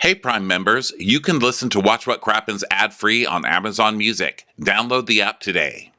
Hey, Prime members, you can listen to Watch What Crappens ad-free on Amazon Music. Download the app today.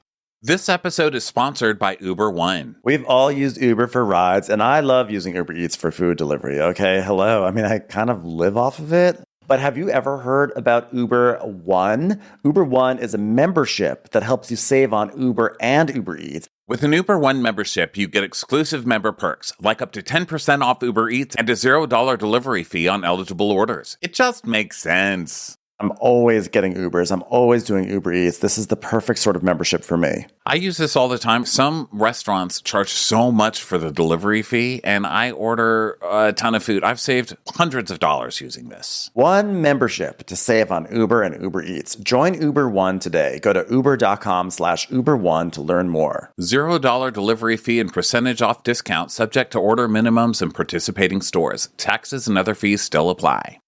This episode is sponsored by Uber One. We've all used Uber for rides, and I love using Uber Eats for food delivery, okay? Hello. I mean, I kind of live off of it. But have you ever heard about Uber One? Uber One is a membership that helps you save on Uber and Uber Eats. With an Uber One membership, you get exclusive member perks, like up to 10% off Uber Eats and a $0 delivery fee on eligible orders. It just makes sense. I'm always getting Ubers. I'm always doing Uber Eats. This is the perfect sort of membership for me. I use this all the time. Some restaurants charge so much for the delivery fee, and I order a ton of food. I've saved hundreds of dollars using this. One membership to save on Uber and Uber Eats. Join Uber One today. Go to uber.com/Uber1 to learn more. $0 delivery fee and percentage off discount subject to order minimums and participating stores. Taxes and other fees still apply.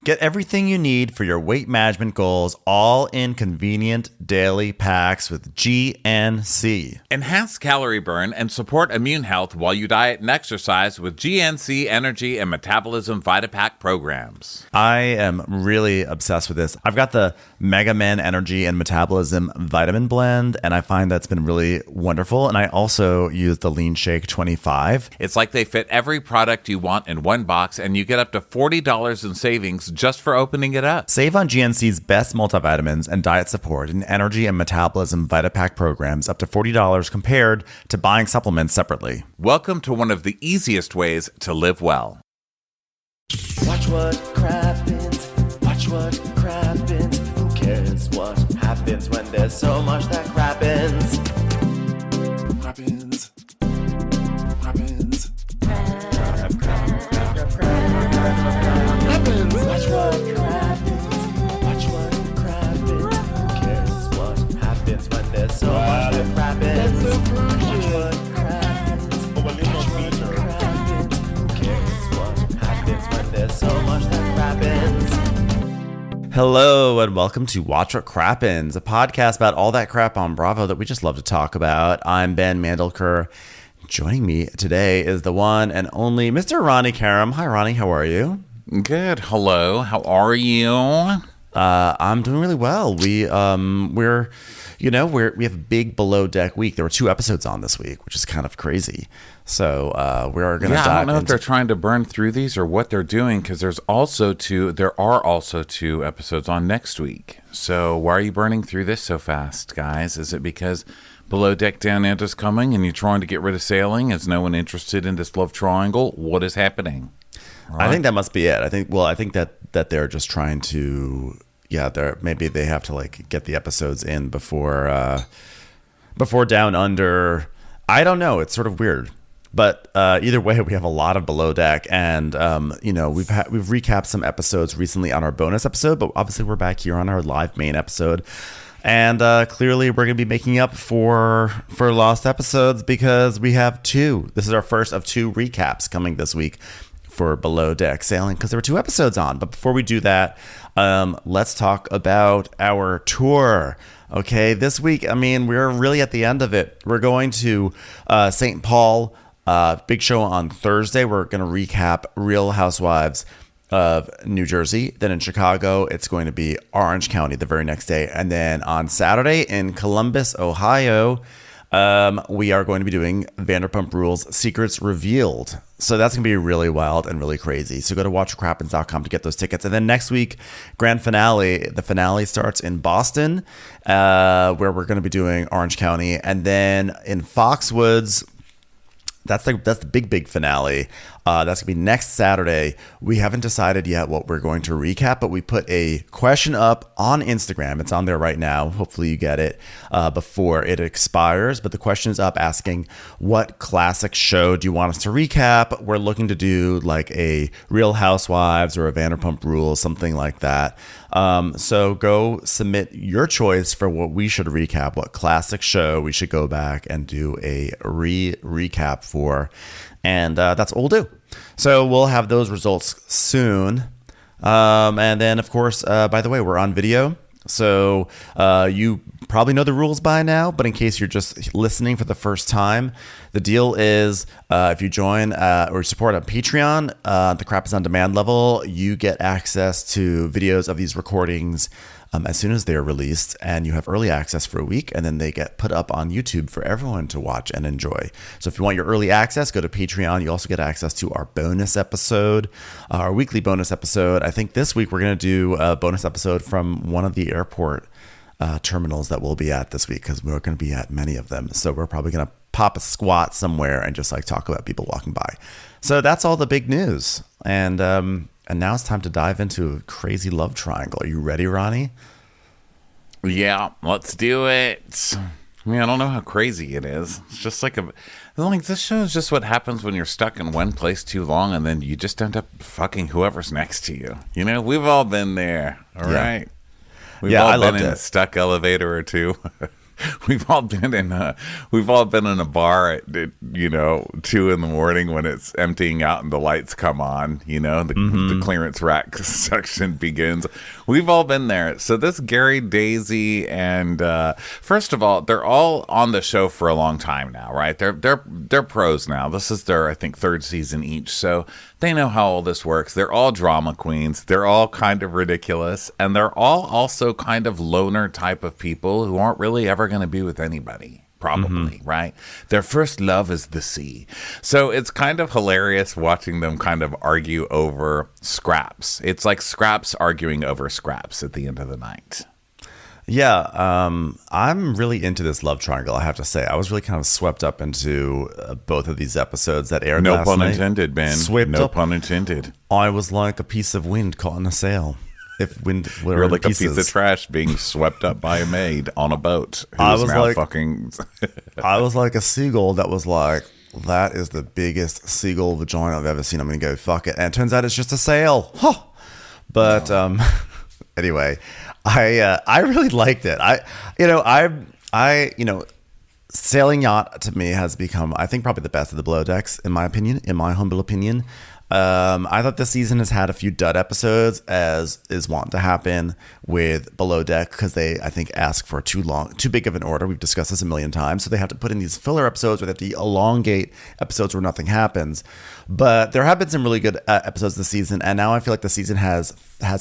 Get everything you need for your weight management goals, all in convenient daily packs with GNC. Enhance calorie burn and support immune health while you diet and exercise with GNC Energy and Metabolism VitaPack programs. I am really obsessed with this. I've got the Mega Man Energy and Metabolism Vitamin Blend, and I find that's been really wonderful. And I also use the Lean Shake 25. It's like they fit every product you want in one box, and you get up to $40 in savings just for opening it up. Save on GNC's best multivitamins and diet support and energy and metabolism VitaPack programs up to $40 compared to buying supplements separately. Welcome to one of the easiest ways to live well. Watch what crappens, watch what crappens. Who cares what happens when there's so much that crappens? Crappens, crappens. Watch what crappens, watch what crappens. Who cares what happens when there's so much that crappens? Watch what crappens, watch what crappens. Who cares what happens when there's so much that crappens? Hello and welcome to Watch What Crappens, a podcast about all that crap on Bravo that we just love to talk about. I'm Ben Mandelker. Joining me today is the one and only Mr. Ronnie Karam. Hi, Ronnie. How are you? Good. Hello. How are you? I'm doing really well. We have a big below deck week. There were 2 episodes on this week, which is kind of crazy. So we are going to dive I don't know into... if they're trying to burn through these or what they're doing, because there are also 2 episodes on next week. So why are you burning through this so fast, guys? Is it because Below Deck Down Under's coming and you're trying to get rid of sailing? Is no one interested in this love triangle? What is happening? Right. I think that must be it. I think that they're just trying to, maybe they have to like get the episodes in before Down Under. I don't know. It's sort of weird. But either way, we have a lot of Below Deck, and we've recapped some episodes recently on our bonus episode, but obviously we're back here on our live main episode. And clearly we're going to be making up for lost episodes because we have 2. This is our first of 2 recaps coming this week for Below Deck Sailing because there were 2 episodes on. But before we do that, let's talk about our tour. Okay, this week, we're really at the end of it. We're going to St. Paul, big show on Thursday. We're going to recap Real Housewives of New Jersey. Then in Chicago, it's going to be Orange County the very next day. And then on Saturday in Columbus, Ohio, we are going to be doing Vanderpump Rules Secrets Revealed. So that's going to be really wild and really crazy. So go to watchcrappens.com to get those tickets. And then next week, grand finale. The finale starts in Boston, where we're going to be doing Orange County. And then in Foxwoods, that's the big finale. That's going to be next Saturday. We haven't decided yet what we're going to recap, but we put a question up on Instagram. It's on there right now. Hopefully you get it before it expires. But the question is up asking, what classic show do you want us to recap? We're looking to do like a Real Housewives or a Vanderpump Rules, something like that. So go submit your choice for what we should recap, what classic show we should go back and do a recap for. And that's what we'll do. So we'll have those results soon. And then, of course, by the way, we're on video. So you probably know the rules by now, but in case you're just listening for the first time, The deal is if you join or support on Patreon, the Crappens on Demand level, you get access to videos of these recordings as soon as they're released, and you have early access for a week, and then they get put up on YouTube for everyone to watch and enjoy. So if you want your early access, go to Patreon. You also get access to our bonus episode, our weekly bonus episode. I think this week we're going to do a bonus episode from one of the airport terminals that we'll be at this week, because we're going to be at many of them. So we're probably going to pop a squat somewhere and just like talk about people walking by. So that's all the big news. And now it's time to dive into a crazy love triangle. Are you ready, Ronnie? Yeah, let's do it. I mean, I don't know how crazy it is. It's just like this show is just what happens when you're stuck in one place too long, and then you just end up fucking whoever's next to you. You know, we've all been there. All right. We've all been in a stuck elevator or two. We've all been in a bar at 2 a.m. when it's emptying out and the lights come on. You know, the clearance rack section begins. We've all been there. So this Gary, Daisy, and first of all, they're all on the show for a long time now, right? They're pros now. This is their, I think, 3rd season each. So they know how all this works. They're all drama queens. They're all kind of ridiculous, and they're all also kind of loner type of people who aren't really ever going to be with anybody. Probably, right? Their first love is the sea. So it's kind of hilarious watching them kind of argue over scraps. It's like scraps arguing over scraps at the end of the night. Yeah, I'm really into this love triangle, I have to say. I was really kind of swept up into both of these episodes that aired last night. No pun intended, Ben. No pun intended. I was like a piece of wind caught in a sail. If wind were You're like pieces. a piece of trash being swept up by a maid on a boat. I was like, fucking. I was like a seagull that was like, that is the biggest seagull vagina I've ever seen. I'm gonna go fuck it. And it turns out it's just a sail. Huh. But anyway, I really liked it. Sailing yacht to me has become, I think, probably the best of the below decks, in my opinion, in my humble opinion. I thought this season has had a few dud episodes, as is wont to happen with Below Deck, because they, I think, ask for too big of an order. We've discussed this a million times. So they have to put in these filler episodes, or they have to elongate episodes where nothing happens. But there have been some really good episodes this season, and now I feel like the season has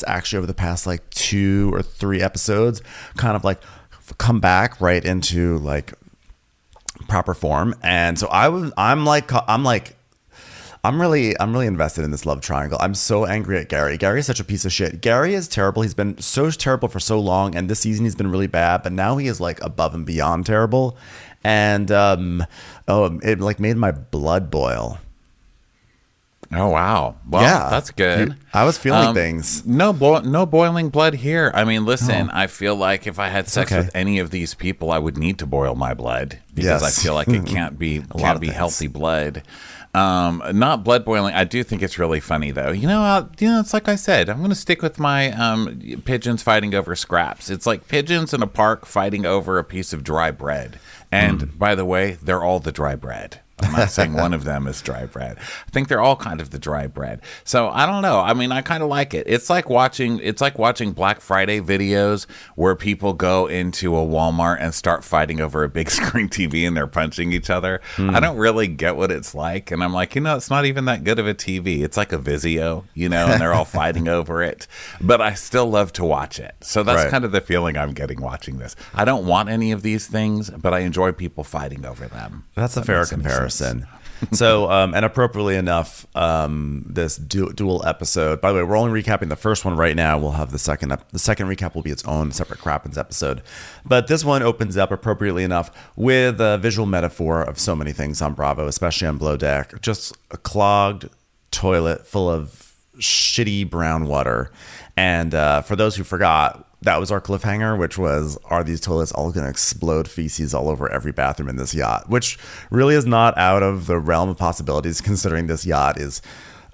actually, over the past like 2 or 3 episodes, kind of like come back right into like proper form. And so I'm really invested in this love triangle. I'm so angry at Gary. Gary is such a piece of shit. Gary is terrible. He's been so terrible for so long, and this season he's been really bad, but now he is like above and beyond terrible. And it like made my blood boil. Oh, wow. Well, yeah, that's good. I was feeling things. No boiling blood here. I mean, listen, I feel like if I had sex with any of these people, I would need to boil my blood, because I feel like it can't be healthy blood. Not blood boiling. I do think it's really funny, though. It's like I said, I'm going to stick with my pigeons fighting over scraps. It's like pigeons in a park fighting over a piece of dry bread. And by the way, they're all the dry bread. I'm not saying one of them is dry bread. I think they're all kind of the dry bread. So I don't know. I mean, I kind of like it. It's like watching Black Friday videos where people go into a Walmart and start fighting over a big screen TV and they're punching each other. I don't really get what it's like. And I'm like, it's not even that good of a TV. It's like a Vizio, and they're all fighting over it. But I still love to watch it. So that's kind of the feeling I'm getting watching this. I don't want any of these things, but I enjoy people fighting over them. That's a fair comparison. So, and appropriately enough, this dual episode, by the way, we're only recapping the first one right now. We'll have the second recap will be its own separate Crappens episode. But this one opens up appropriately enough with a visual metaphor of so many things on Bravo, especially on Below Deck. Just a clogged toilet full of shitty brown water. And for those who forgot, that was our cliffhanger, which was, are these toilets all going to explode feces all over every bathroom in this yacht? Which really is not out of the realm of possibilities, considering this yacht is,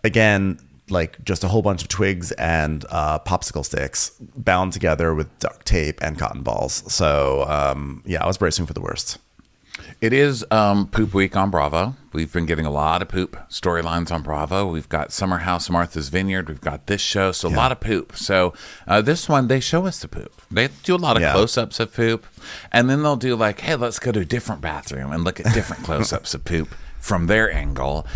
again, like just a whole bunch of twigs and popsicle sticks bound together with duct tape and cotton balls. So, I was bracing for the worst. It is Poop Week on Bravo. We've been getting a lot of poop storylines on Bravo. We've got Summer House, Martha's Vineyard. We've got this show. So a lot of poop. So this one, they show us the poop. They do a lot of close-ups of poop. And then they'll do like, hey, let's go to a different bathroom and look at different close-ups of poop from their angle.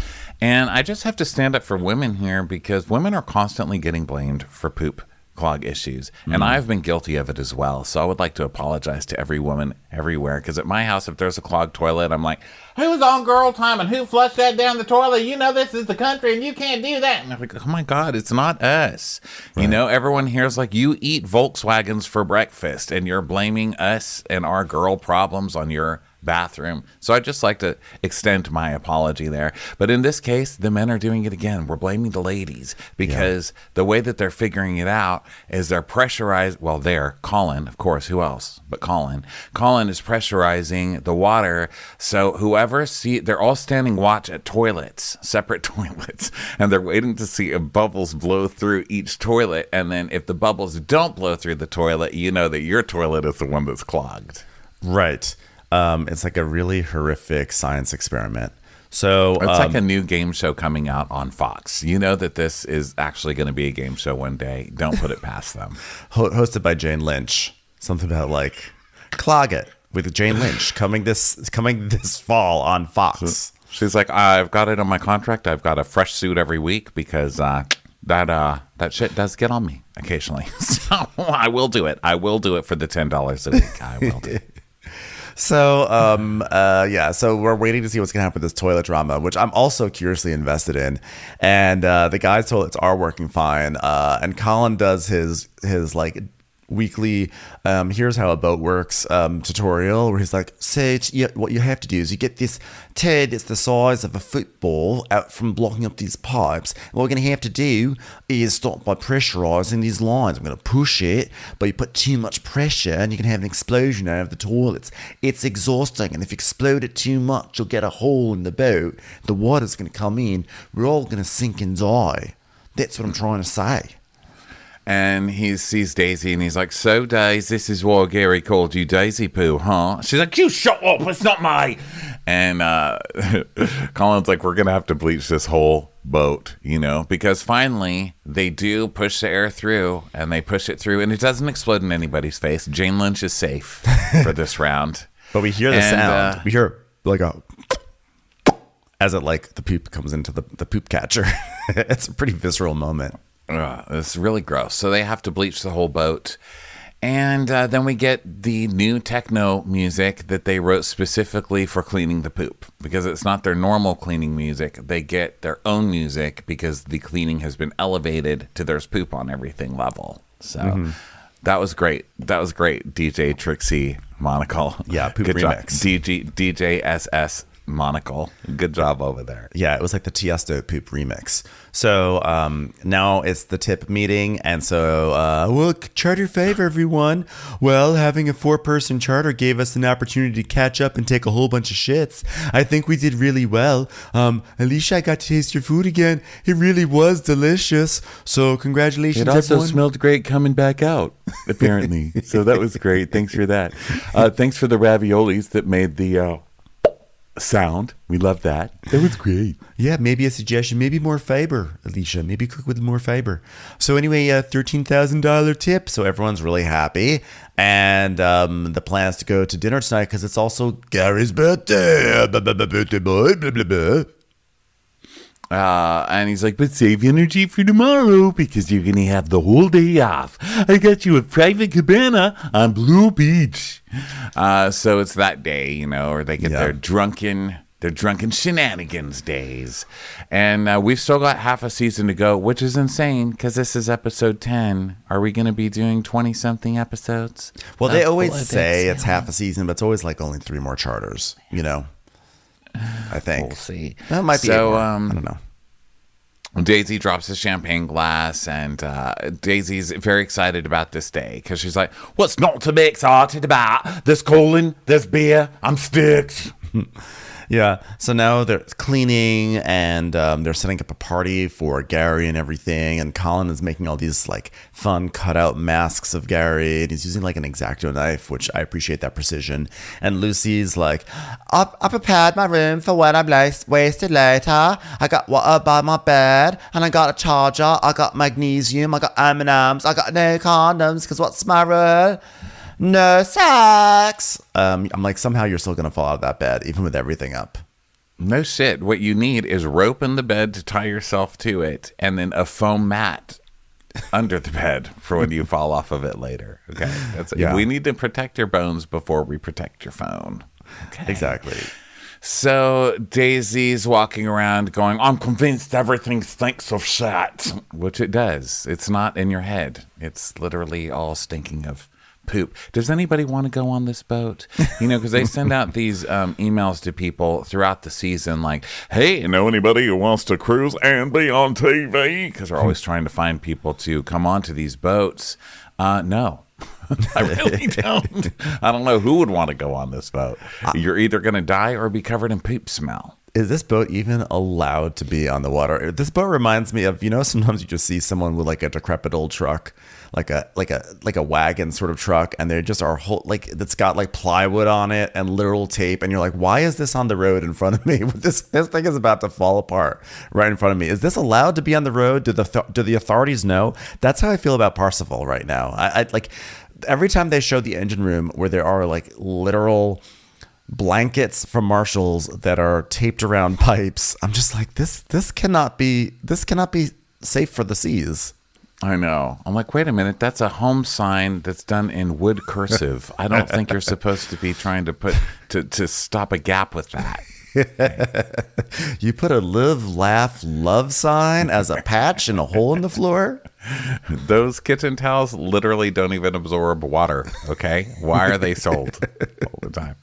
And I just have to stand up for women here because women are constantly getting blamed for poop clog issues, and I've been guilty of it as well. So I would like to apologize to every woman everywhere, because at my house, if there's a clogged toilet, I'm like, who's on girl time and who flushed that down the toilet? You know this is the country and you can't do that. And I'm like, oh my God, it's not us. Right. You know, everyone here is like, you eat Volkswagens for breakfast and you're blaming us and our girl problems on your bathroom. So I'd just like to extend my apology there. But in this case, the men are doing it again. We're blaming the ladies because the way that they're figuring it out is they're pressurized. Well, Colin, of course, who else but Colin? Colin is pressurizing the water. So they're all standing watch at toilets, separate toilets, and they're waiting to see if bubbles blow through each toilet. And then if the bubbles don't blow through the toilet, you know that your toilet is the one that's clogged. Right. It's like a really horrific science experiment. So it's like a new game show coming out on Fox. You know that this is actually going to be a game show one day. Don't put it past them. Hosted by Jane Lynch. Something about like Clog It with Jane Lynch coming this fall on Fox. So she's like, I've got it on my contract. I've got a fresh suit every week because that shit does get on me occasionally. So I will do it. I will do it for the $10 a week. I will do it. So, so we're waiting to see what's going to happen with this toilet drama, which I'm also curiously invested in. And the guys' toilets are working fine. And Colin does his like weekly here's how a boat works tutorial where he's like, so what you have to do is you get this turd that's the size of a football out from blocking up these pipes. And what we're going to have to do is start by pressurizing these lines. I'm going to push it, but you put too much pressure and you can have an explosion out of the toilets. It's exhausting, and if you explode it too much, you'll get a hole in the boat. The water's going to come in. We're all going to sink and die. That's what I'm trying to say. And he sees Daisy and he's like, so Daisy, this is why Gary called you Daisy Poo, huh? She's like, you shut up, it's not me. And Colin's like, we're going to have to bleach this whole boat, you know, because finally they do push the air through and they push it through and it doesn't explode in anybody's face. Jane Lynch is safe for this round. But we hear the sound. We hear like as it like the poop comes into the poop catcher. It's a pretty visceral moment. It's really gross. So they have to bleach the whole boat. And then we get the new techno music that they wrote specifically for cleaning the poop. Because it's not their normal cleaning music. They get their own music because the cleaning has been elevated to there's poop on everything level. So that was great. That was great, DJ Trixie Monocle. Yeah, poop Good remix. Job. DJ SS Monocle. Good job over there. Yeah, it was like the Tiesto poop remix. So now it's the tip meeting. And so, charter favor, everyone. Well, having a 4-person charter gave us an opportunity to catch up and take a whole bunch of shits. I think we did really well. Alicia, I got to taste your food again. It really was delicious. So congratulations, It also everyone. smelled great coming back out, apparently. So that was great. Thanks for that. Thanks for the raviolis that made the sound. We love that. That was great. Yeah, maybe a suggestion. Maybe more fiber, Alicia. Maybe cook with more fiber. So anyway, $13,000 tip. So everyone's really happy. And the plan is to go to dinner tonight because it's also Gary's birthday. Birthday boy. Blah, blah, blah. And he's like, but save energy for tomorrow because you're going to have the whole day off. I got you a private cabana on Blue Beach. So it's that day, you know, or they get their drunken shenanigans days. And we've still got half a season to go, which is insane because this is episode 10. Are we going to be doing 20-something episodes? Well, they always say it's half a season, but it's always like only 3 more charters, you know? I think. We'll see. That might be so. I don't know. Daisy drops a champagne glass, and Daisy's very excited about this day because she's like, "What's not to be excited about? There's Colin, there's beer, I'm stoked." Yeah. So now they're cleaning and they're setting up a party for Gary and everything. And Colin is making all these like fun cutout masks of Gary. And he's using like an X-Acto knife, which I appreciate that precision. And Lucy's like, I prepared my room for when I'm wasted later. I got water by my bed and I got a charger. I got magnesium. I got M&Ms. I got no condoms because what's my rule? No sex. I'm like, somehow you're still going to fall out of that bed, even with everything up. No shit. What you need is rope in the bed to tie yourself to it, and then a foam mat under the bed for when you fall off of it later. Okay. We need to protect your bones before we protect your phone. Okay. Exactly. So Daisy's walking around going, I'm convinced everything stinks of shit, which it does. It's not in your head. It's literally all stinking of poop. Does anybody want to go on this boat? Because they send out these emails to people throughout the season like, hey, you know anybody who wants to cruise and be on TV? Because they're always trying to find people to come onto these boats. No. I really don't. I don't know who would want to go on this boat. You're either going to die or be covered in poop smell. Is this boat even allowed to be on the water? This boat reminds me of, sometimes you just see someone with like a decrepit old truck, like a wagon sort of truck, and they just are whole, like that's got like plywood on it and literal tape, and you're like, why is this on the road in front of me? This thing is about to fall apart right in front of me. Is this allowed to be on the road? Do the authorities know? That's how I feel about Parsifal right now. I like every time they show the engine room where there are like literal blankets from Marshalls that are taped around pipes. I'm just like, this cannot be safe for the seas. I know. I'm like, wait a minute, that's a home sign that's done in wood cursive. I don't think you're supposed to be trying to put to stop a gap with that. You put a live, laugh, love sign as a patch in a hole in the floor? Those kitchen towels literally don't even absorb water, okay? Why are they sold all the time?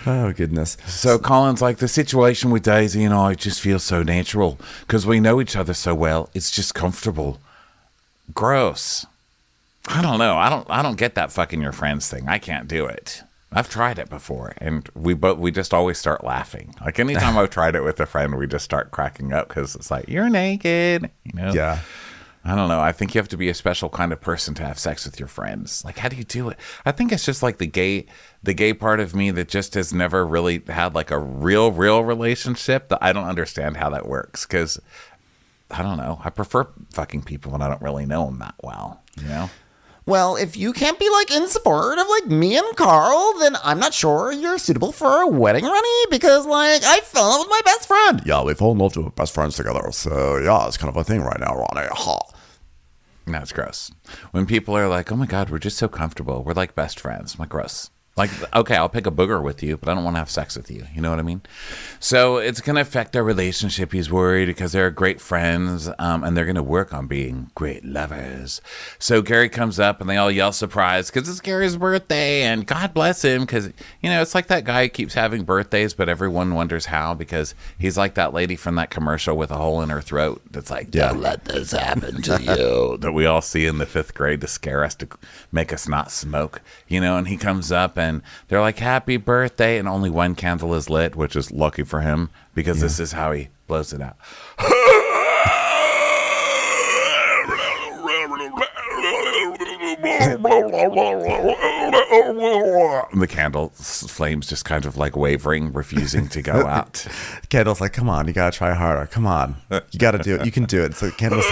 Oh, goodness. So Colin's like, the situation with Daisy and I just feels so natural because we know each other so well. It's just comfortable. Gross. I don't know. I don't get that fucking your friends thing. I can't do it. I've tried it before, and we just always start laughing. Like anytime I've tried it with a friend, we just start cracking up because it's like, you're naked, Yeah. I don't know. I think you have to be a special kind of person to have sex with your friends. Like, how do you do it? I think it's just like the gay part of me that just has never really had like a real relationship. That I don't understand how that works because I don't know. I prefer fucking people and I don't really know them that well, Well, if you can't be like in support of like me and Carl, then I'm not sure you're suitable for a wedding, Ronnie, because like I fell in love with my best friend. Yeah, we fall in love with best friends together. So yeah, it's kind of a thing right now, Ronnie. Ha. No, it's gross. When people are like, oh my God, we're just so comfortable. We're like best friends. I'm like, gross. Like, okay, I'll pick a booger with you, but I don't want to have sex with you. You know what I mean? So it's going to affect our relationship. He's worried because they're great friends and they're going to work on being great lovers. So Gary comes up and they all yell surprise because it's Gary's birthday and God bless him because, it's like that guy who keeps having birthdays, but everyone wonders how because he's like that lady from that commercial with a hole in her throat that's like, don't let this happen to you, that we all see in the 5th grade to scare us, to make us not smoke, and he comes up and they're like, happy birthday, and only one candle is lit, which is lucky for him because this is how he blows it out. The candle flames just kind of like wavering, refusing to go out. Candle's like, come on, you gotta try harder. Come on, you gotta do it. You can do it. So Candle's,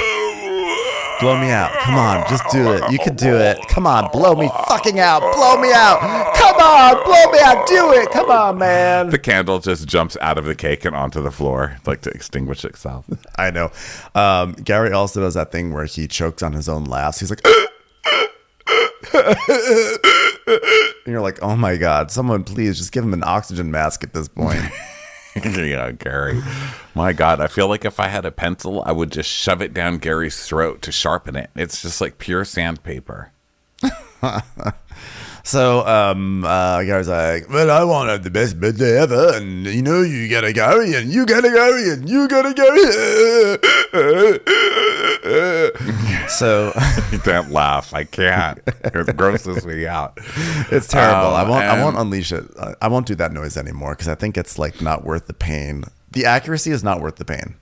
blow me out. Come on, just do it. You can do it. Come on, blow me fucking out. Blow me out. Come on, blow me out. Do it. Come on, man. The candle just jumps out of the cake and onto the floor, like to extinguish itself. I know. Gary also does that thing where he chokes on his own laughs. He's like, and you're like, oh my God, someone please just give him an oxygen mask at this point. Yeah, Gary. My God, I feel like if I had a pencil, I would just shove it down Gary's throat to sharpen it. It's just like pure sandpaper. So, Gary's like, well, I want to have the best birthday ever, and you gotta go, and you gotta go, and you gotta go. So Don't laugh. I can't. It grosses me out. it's terrible. I and- won't unleash it. I won't do that noise anymore because I think it's like not worth the pain. The accuracy is not worth the pain.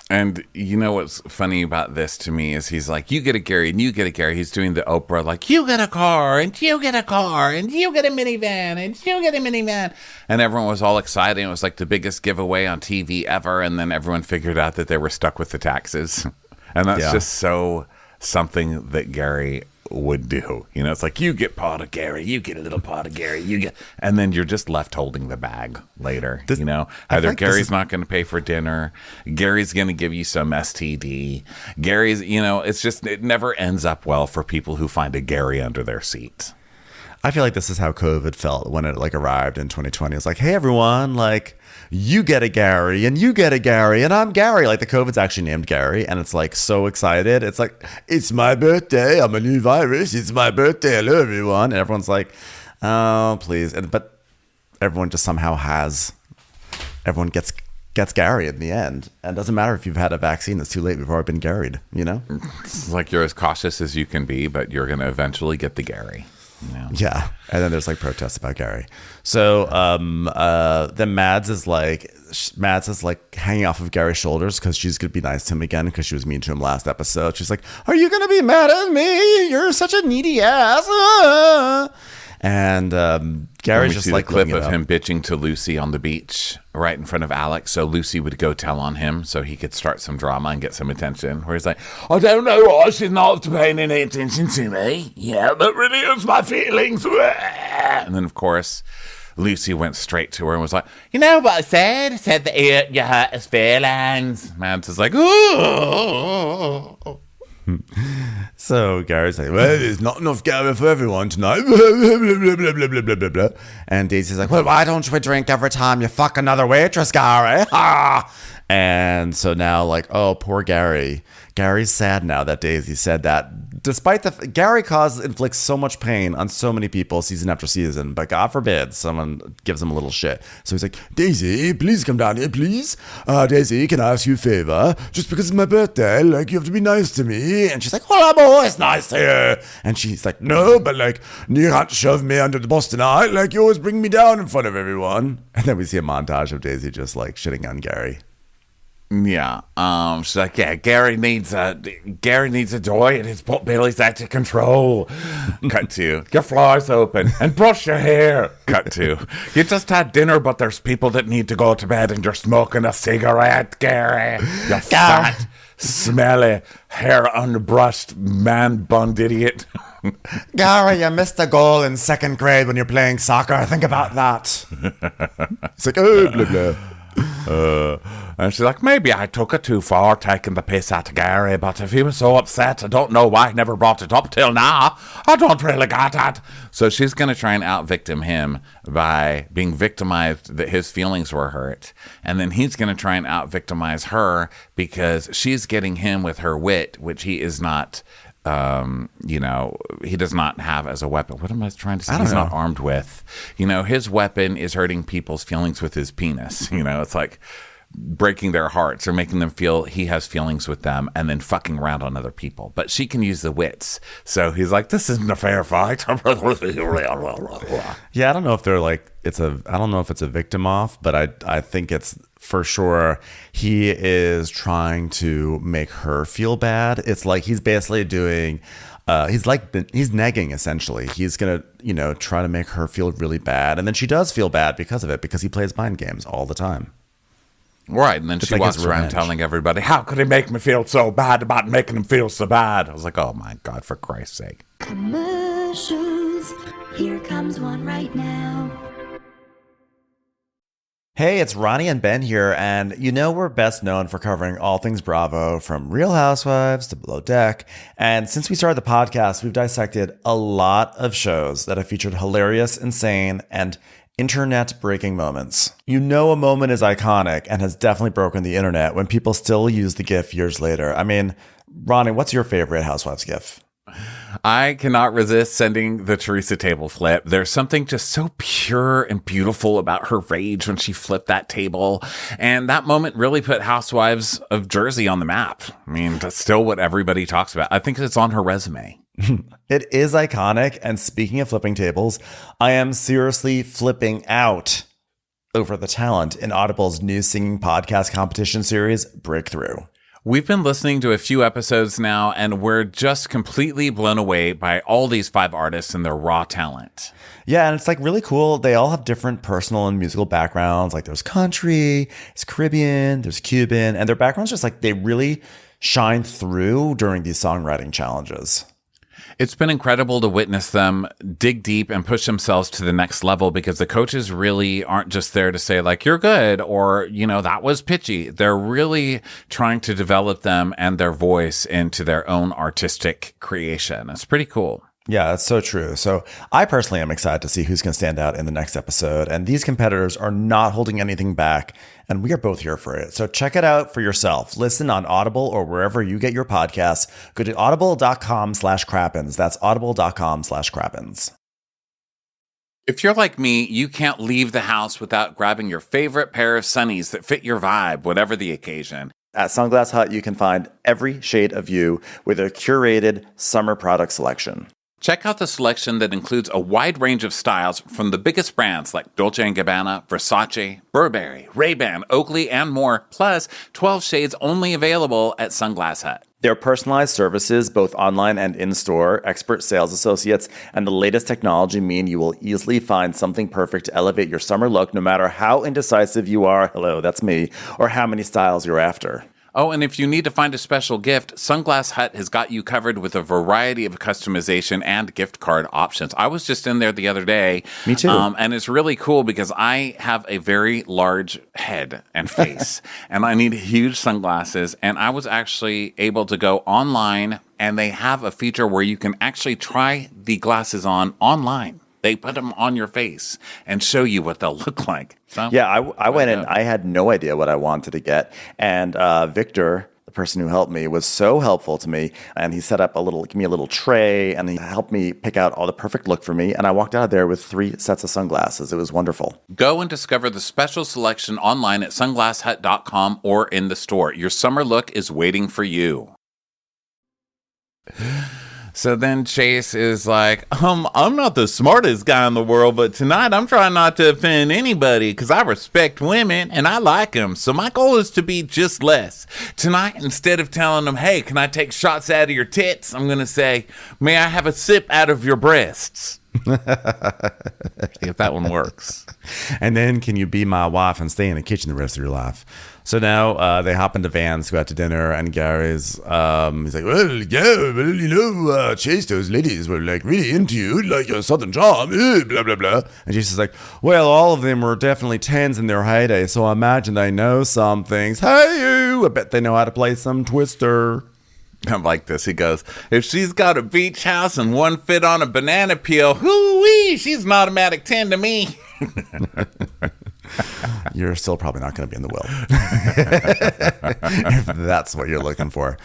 And you know what's funny about this to me is he's like, you get a Gary and you get a Gary. He's doing the Oprah, like, you get a car and you get a car and you get a minivan and you get a minivan. And everyone was all excited. It was like the biggest giveaway on TV ever. And then everyone figured out that they were stuck with the taxes. And that's just so something that Gary would do. You know, it's like, you get part of Gary, you get a little part of Gary, you get, and then you're just left holding the bag later. You know, either Gary's not going to pay for dinner, Gary's going to give you some STD, Gary's, you know, it's just, it never ends up well for people who find a Gary under their seat. I feel like this is how COVID felt when it like arrived in 2020. It's like, hey everyone, like you get a Gary and you get a Gary and I'm Gary. Like the COVID's actually named Gary and it's like so excited. It's like, it's my birthday. I'm a new virus. It's my birthday. Hello everyone. And everyone's like, oh please. But everyone just somehow everyone gets Gary in the end. And it doesn't matter if you've had a vaccine. It's too late. We've already been Gary'd, you know? It's like you're as cautious as you can be, but you're going to eventually get the Gary. Yeah. Yeah. And then there's like protests about Gary. So then Mads is like hanging off of Gary's shoulders because she's going to be nice to him again because she was mean to him last episode. She's like, are you going to be mad at me? You're such a needy ass. And Gary's just like the clip of him bitching to Lucy on the beach right in front of Alex, so Lucy would go tell on him so he could start some drama and get some attention, where he's like, I don't know why she's not paying any attention to me. Yeah, that really is my feelings. And then, of course, Lucy went straight to her and was like, you know what I said? I said that you hurt his feelings. Mads is like, oh. So Gary's like, well, there's not enough Gary for everyone tonight. Blah, blah, blah, blah, blah, blah, blah. And Daisy's like, well, why don't we drink every time you fuck another waitress, Gary? And so now, like, oh, poor Gary. Gary's sad now that Daisy said that. Despite Gary inflicts so much pain on so many people season after season, but God forbid someone gives him a little shit. So he's like, Daisy, please come down here, please. Daisy, can I ask you a favor? Just because it's my birthday, like, you have to be nice to me. And she's like, well, I'm always nice to you. And she's like, no, but like, you can't shove me under the bus tonight. Like, you always bring me down in front of everyone. And then we see a montage of Daisy just like shitting on Gary. Yeah. She's like, yeah, Gary needs a joy and his belly's out of control. Cut to, your floor's open and brush your hair. Cut to, you just had dinner, but there's people that need to go to bed and you're smoking a cigarette, Gary. You fat, smelly, hair unbrushed, man-bunned idiot. Gary, you missed a goal in second grade when you're playing soccer. Think about that. It's like, oh, blah, blah. And she's like, maybe I took it too far taking the piss out of Gary, but if he was so upset, I don't know why he never brought it up till now. I don't really got it. So she's going to try and out-victim him by being victimized that his feelings were hurt. And then he's going to try and out-victimize her because she's getting him with her wit, which he is not... he does not have as a weapon. What am I trying to say? He's not armed with. His weapon is hurting people's feelings with his penis. It's like breaking their hearts or making them feel he has feelings with them and then fucking around on other people. But she can use the wits. So he's like, this isn't a fair fight. Yeah, I don't know if they're like, I don't know if it's a victim off, but I think it's for sure he is trying to make her feel bad. It's like he's basically doing he's negging essentially. He's gonna try to make her feel really bad, and then she does feel bad because of it, because he plays mind games all the time. Right, and then she walks around telling everybody, how could he make me feel so bad about making him feel so bad? I was like, oh my God, for Christ's sake. Commercials. Here comes one right now. Hey, it's Ronnie and Ben here, and we're best known for covering all things Bravo, from Real Housewives to Below Deck. And since we started the podcast, we've dissected a lot of shows that have featured hilarious, insane, and internet-breaking moments. A moment is iconic and has definitely broken the internet when people still use the GIF years later. I mean, Ronnie, what's your favorite Housewives GIF? I cannot resist sending the Teresa table flip. There's something just so pure and beautiful about her rage when she flipped that table. And that moment really put Housewives of Jersey on the map. I mean, that's still what everybody talks about. I think it's on her resume. It is iconic. And speaking of flipping tables, I am seriously flipping out over the talent in Audible's new singing podcast competition series, Breakthrough. We've been listening to a few episodes now, and we're just completely blown away by all these 5 artists and their raw talent. Yeah, and it's like really cool. They all have different personal and musical backgrounds. Like there's country, there's Caribbean, there's Cuban, and their backgrounds just like they really shine through during these songwriting challenges. It's been incredible to witness them dig deep and push themselves to the next level because the coaches really aren't just there to say like, you're good or, you know, that was pitchy. They're really trying to develop them and their voice into their own artistic creation. It's pretty cool. Yeah, that's so true. So I personally am excited to see who's going to stand out in the next episode. And these competitors are not holding anything back. And we are both here for it. So check it out for yourself. Listen on Audible or wherever you get your podcasts. Go to audible.com/Crappens. That's audible.com/Crappens. If you're like me, you can't leave the house without grabbing your favorite pair of sunnies that fit your vibe, whatever the occasion. At Sunglass Hut, you can find every shade of you with a curated summer product selection. Check out the selection that includes a wide range of styles from the biggest brands like Dolce & Gabbana, Versace, Burberry, Ray-Ban, Oakley, and more, plus 12 shades only available at Sunglass Hut. Their personalized services, both online and in-store, expert sales associates, and the latest technology mean you will easily find something perfect to elevate your summer look no matter how indecisive you are, hello, that's me, or how many styles you're after. Oh, and if you need to find a special gift, Sunglass Hut has got you covered with a variety of customization and gift card options. I was just in there the other day. Me too. And it's really cool because I have a very large head and face, and I need huge sunglasses. And I was actually able to go online, and they have a feature where you can actually try the glasses on online. They put them on your face and show you what they'll look like. So, Yeah, I went in. I had no idea what I wanted to get. And Victor, the person who helped me, was so helpful to me. And he set up gave me a little tray, and he helped me pick out all the perfect look for me. And I walked out of there with 3 sets of sunglasses. It was wonderful. Go and discover the special selection online at sunglasshut.com or in the store. Your summer look is waiting for you. So then Chase is like, I'm not the smartest guy in the world, but tonight I'm trying not to offend anybody because I respect women and I like them. So my goal is to be just less. Tonight, instead of telling them, hey, can I take shots out of your tits? I'm going to say, may I have a sip out of your breasts? See if that one works. And then can you be my wife and stay in the kitchen the rest of your life? So now they hop into vans, go out to dinner, and Gary's, he's like, Chase, those ladies were like really into you, like your Southern charm, blah, blah, blah. And she's just like, well, all of them were definitely 10s in their heyday, so I imagine they know some things. Hey, I bet they know how to play some Twister. I like this. He goes, if she's got a beach house and one fit on a banana peel, hoo-wee, she's an automatic 10 to me. You're still probably not going to be in the will. If that's what you're looking for.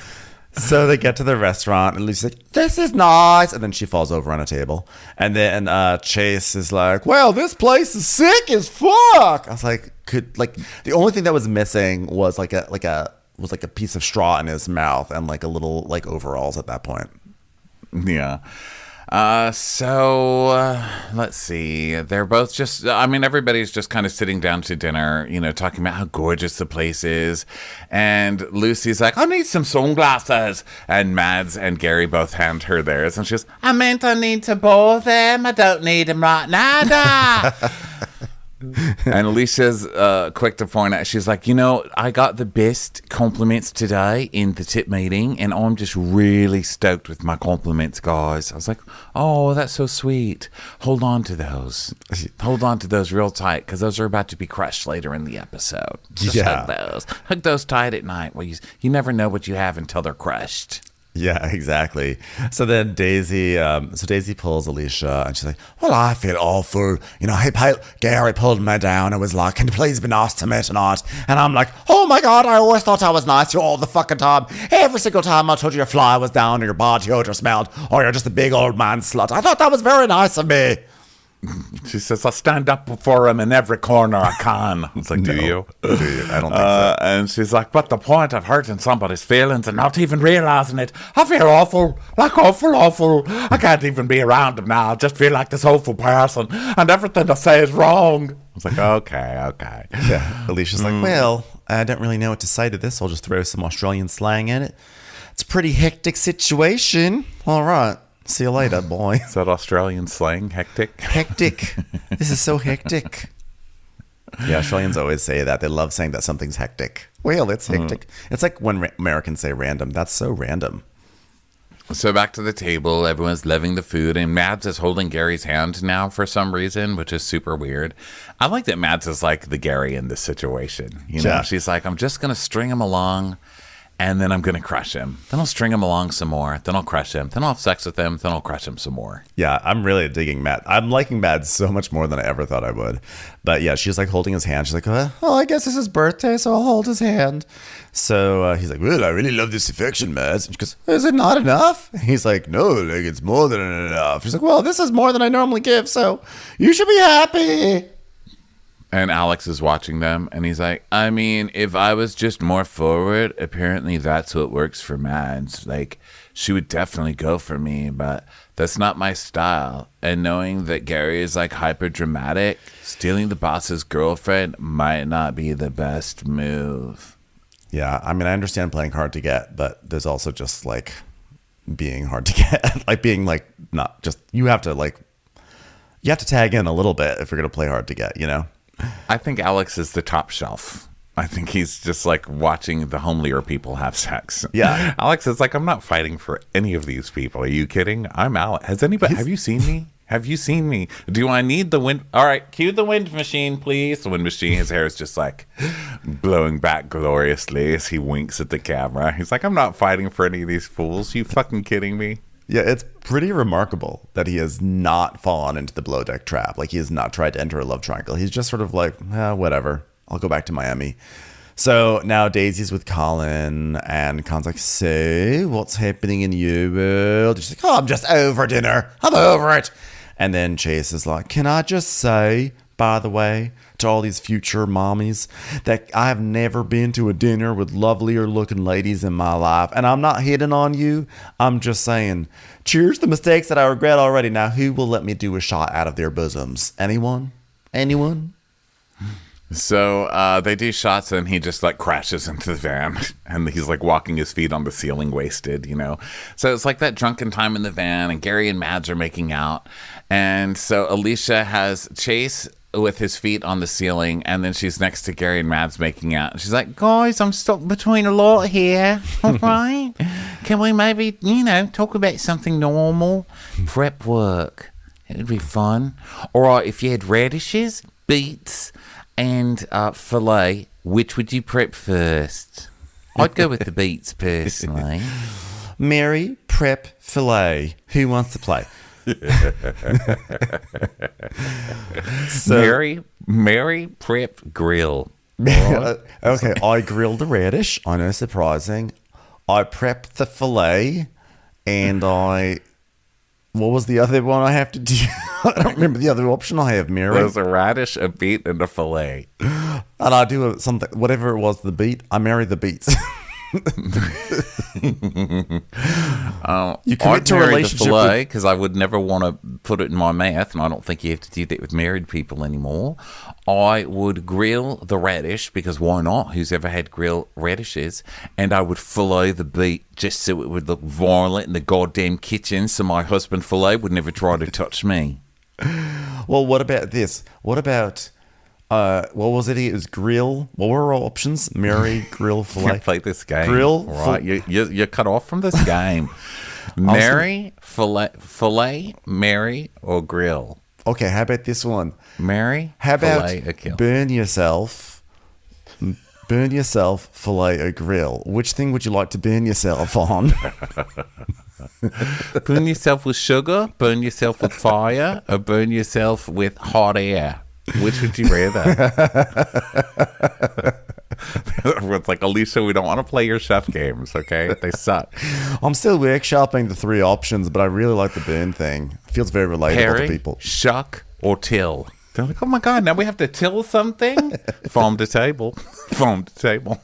So they get to the restaurant and Lucy's like, this is nice. And then she falls over on a table. And then Chase is like, well, this place is sick as fuck. I was like, the only thing that was missing was like a piece of straw in his mouth and like a little like overalls at that point. Yeah. So let's see. They're both just, everybody's just kind of sitting down to dinner, talking about how gorgeous the place is. And Lucy's like, I need some sunglasses. And Mads and Gary both hand her theirs. And she goes, I need to borrow them. I don't need them right now. And Alicia's quick to point out, she's like, I got the best compliments today in the tip meeting, and I'm just really stoked with my compliments, guys. I was like, oh, that's so sweet. Hold on to those. Hold on to those real tight, because those are about to be crushed later in the episode. Just hug those. Hug those tight at night. Well, you never know what you have until they're crushed. Yeah, exactly. So then Daisy pulls Alicia and she's like, well, I feel awful. You know, Gary pulled me down and was like, can you please be nice to me tonight? And I'm like, oh my God, I always thought I was nice to you all the fucking time. Every single time I told you your fly was down or your body odor smelled or you're just a big old man slut. I thought that was very nice of me. She says, I stand up for him in every corner I can. It's like, do you? Do you? I don't think so. And she's like, but the point of hurting somebody's feelings and not even realizing it, I feel awful, like awful. I can't even be around him now. I just feel like this awful person and everything I say is wrong. It's like, okay. Yeah. Alicia's like, well, I don't really know what to say to this. I'll just throw some Australian slang in it. It's a pretty hectic situation. All right. See you later, boy. Is that Australian slang? Hectic? Hectic. This is so hectic. Yeah, Australians always say that. They love saying that something's hectic. Well, it's hectic. It's like when Americans say random. That's so random. So back to the table. Everyone's loving the food. And Mads is holding Gary's hand now for some reason, which is super weird. I like that Mads is like the Gary in this situation. You know, Yeah. she's like, I'm just going to string him along. And then I'm going to crush him. Then I'll string him along some more. Then I'll crush him. Then I'll have sex with him. Then I'll crush him some more. Yeah, I'm really digging Matt. I'm liking Matt so much more than I ever thought I would. But yeah, she's like holding his hand. She's like, oh, I guess it's his birthday, so I'll hold his hand. So he's like, well, I really love this affection, Matt. And she goes, is it not enough? And he's like, no, like it's more than enough. She's like, well, this is more than I normally give, so you should be happy. And Alex is watching them, and he's like, I mean, if I was just more forward, apparently that's what works for Mads. Like, she would definitely go for me, but that's not my style. And knowing that Gary is, like, hyper dramatic, stealing the boss's girlfriend might not be the best move. Yeah, I mean, I understand playing hard to get, but there's also just, like, being hard to get. Like, being, like, not just, you have to tag in a little bit if you're going to play hard to get, you know? I think Alex is the top shelf. I think he's just like watching the homelier people have sex. Yeah. Alex is like, I'm not fighting for any of these people. Are you kidding? I'm Alex. Have you seen me? Have you seen me? Do I need the wind? All right, cue the wind machine, please. The wind machine, his hair is just like blowing back gloriously as he winks at the camera. He's like, I'm not fighting for any of these fools. You fucking kidding me? Yeah, it's pretty remarkable that he has not fallen into the below deck trap. Like, he has not tried to enter a love triangle. He's just sort of like, whatever. I'll go back to Miami. So now Daisy's with Colin, and Colin's like, so what's happening in your world? She's like, oh, I'm just over dinner. I'm over it. And then Chase is like, can I just say, by the way, to all these future mommies, that I have never been to a dinner with lovelier looking ladies in my life. And I'm not hitting on you. I'm just saying, cheers to mistakes that I regret already. Now, who will let me do a shot out of their bosoms? Anyone? Anyone? So they do shots, and he just like crashes into the van, and he's like walking his feet on the ceiling, wasted, you know. So it's like that drunken time in the van, and Gary and Mads are making out, and so Alicia has Chase with his feet on the ceiling, and then she's next to Gary and Mads making out. And she's like, guys, I'm stuck between a lot here. All right, can we maybe, talk about something normal? Prep work. It would be fun. All right, if you had radishes, beets, and filet, which would you prep first? I'd go with the beets personally. Mary, prep, filet. Who wants to play? Mary, prep, grill. Okay, I grilled the radish. I know, surprising. I prepped the filet, and what was the other one I have to do? I don't remember the other option I have, Mary. There's a radish, a beet, and a filet. And I do something, whatever it was, the beet. I marry the beets. You commit to a relationship because I would never want to put it in my mouth, and I don't think you have to do that with married people anymore. I would grill the radish because why not? Who's ever had grilled radishes? And I would fillet the beet just so it would look violent in the goddamn kitchen, so my husband filet would never try to touch me. Well, what about this? What about what was it? It was grill. What were our options? Marry, grill, fillet. Can't play this game. Grill, right? You're cut off from this game. Marry, fillet, marry, or grill. Okay, how about this one? Marry, How about fillet, or kill. burn yourself, burn yourself for like a grill. Which thing would you like to burn yourself on? Burn yourself with sugar, burn yourself with fire, or burn yourself with hot air. Which would you rather? It's like, Alicia, we don't want to play your chef games, okay? They suck. I'm still workshopping the 3 options, but I really like the burn thing. It feels very relatable Harry, to people. shuck, or till. They're like, oh my God, now we have to till something? Farm to table. Farm to table.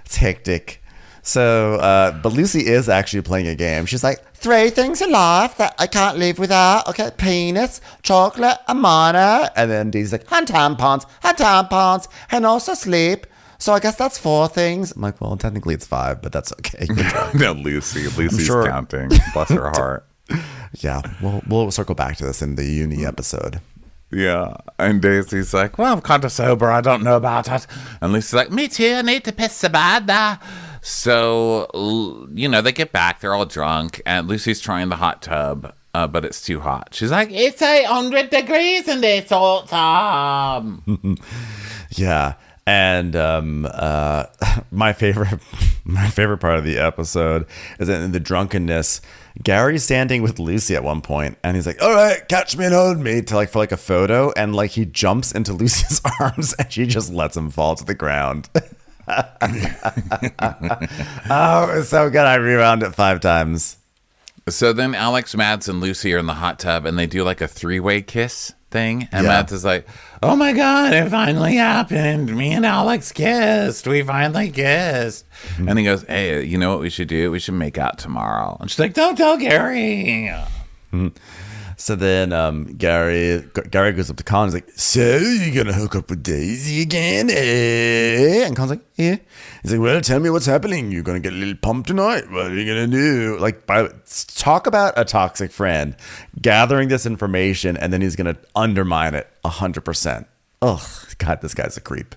It's hectic. So, but Lucy is actually playing a game. She's like, 3 things in life that I can't live without. Okay, penis, chocolate, and money. And then Daisy's like, and tampons, and also sleep. So I guess that's 4 things. I'm like, well, technically it's 5, but that's okay. No, Lucy's sure. counting. Bless her heart. Yeah, we'll circle back to this in the uni episode. Yeah, and Daisy's like, well, I'm kind of sober. I don't know about it. And Lucy's like, me too. I need to piss so bad. So, they get back. They're all drunk. And Lucy's trying the hot tub, but it's too hot. She's like, it's 800 degrees in this hot tub. Yeah. And my favorite part of the episode is that in the drunkenness, Gary's standing with Lucy at one point, and he's like, all right, catch me and hold me, for a photo, and like he jumps into Lucy's arms and she just lets him fall to the ground. Oh, it's so good. I rewound it 5 times. So then Alex, Mads, and Lucy are in the hot tub, and they do like a 3-way kiss thing. And Yeah. Mads is like, oh my God, it finally happened. Me and Alex kissed. We finally kissed. And he goes, hey, you know what we should do? We should make out tomorrow. And she's like, don't tell Gary. So then Gary goes up to Colin. He's like, so you gonna hook up with Daisy again? Eh? And Colin's like, yeah. He's like, well, tell me what's happening. You're gonna get a little pumped tonight. What are you gonna do? Like, talk about a toxic friend gathering this information, and then he's gonna undermine it 100%. Ugh, God, this guy's a creep.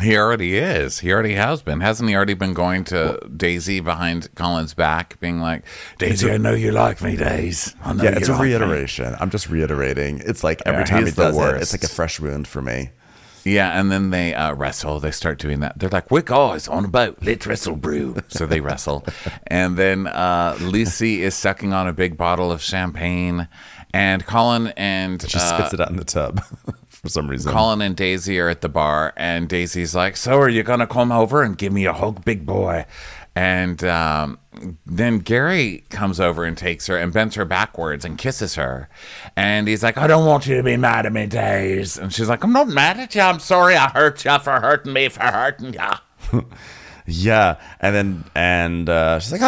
He already is. He already has been. Hasn't he already been going to Daisy behind Colin's back, being like, Daisy, I know you like me, Daisy. I know Yeah, you it's a like me." reiteration. I'm just reiterating. It's like every Yeah, time he he's the does it, worst. it's like a fresh wound for me. Yeah, and then they wrestle. They start doing that. They're like, we're guys on a boat. Let's wrestle, brew. So they wrestle. And then Lucy is sucking on a big bottle of champagne. And Colin and... She spits it out in the tub for some reason. Colin and Daisy are at the bar. And Daisy's like, so are you going to come over and give me a hug, big boy? And then Gary comes over and takes her and bends her backwards and kisses her. And he's like, I don't want you to be mad at me, Daisy. And she's like, I'm not mad at you. I'm sorry I hurt you for hurting me, for hurting you. Yeah, and she's like,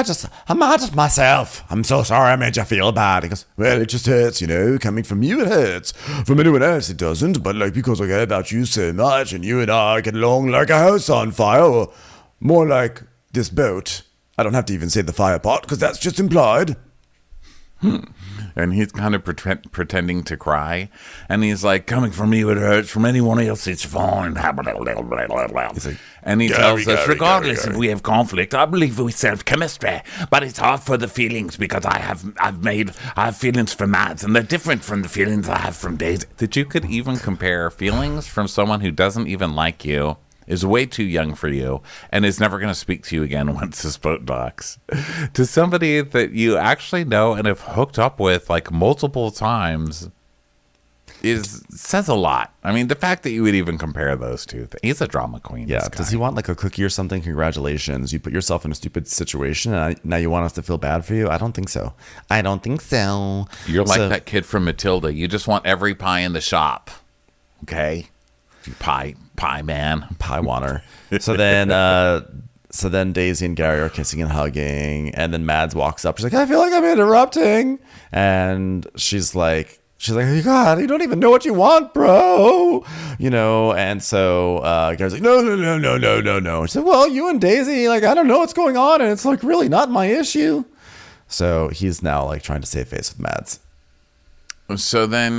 I'm mad at myself. I'm so sorry I made you feel bad. He goes, well, it just hurts, coming from you it hurts. From anyone else it doesn't, but like because I care about you so much and you and I get along like a house on fire, or more like this boat. I don't have to even say the fire part because that's just implied. And he's kind of pretending to cry. And he's like, coming from you it hurts. From anyone else it's fine. And he tells us, regardless if we have conflict, I believe we self-chemistry. But it's hard for the feelings because I have feelings for Mads. And they're different from the feelings I have from Daisy. That you could even compare feelings from someone who doesn't even like you, is way too young for you, and is never going to speak to you again once this boat docks, to somebody that you actually know and have hooked up with like multiple times says a lot. I mean, the fact that you would even compare those two, he's a drama queen. Yeah, does he want like a cookie or something? Congratulations, you put yourself in a stupid situation, and now you want us to feel bad for you? I don't think so. You're like that kid from Matilda. You just want every pie in the shop. Okay? You pie man. Pie wanter. So then Daisy and Gary are kissing and hugging, and then Mads walks up. She's like, I feel like I'm interrupting. And she's like, oh God, you don't even know what you want, bro. And so Gary's like, no. She said, well, you and Daisy, like, I don't know what's going on, and it's like really not my issue. So he's now like trying to save face with Mads. So then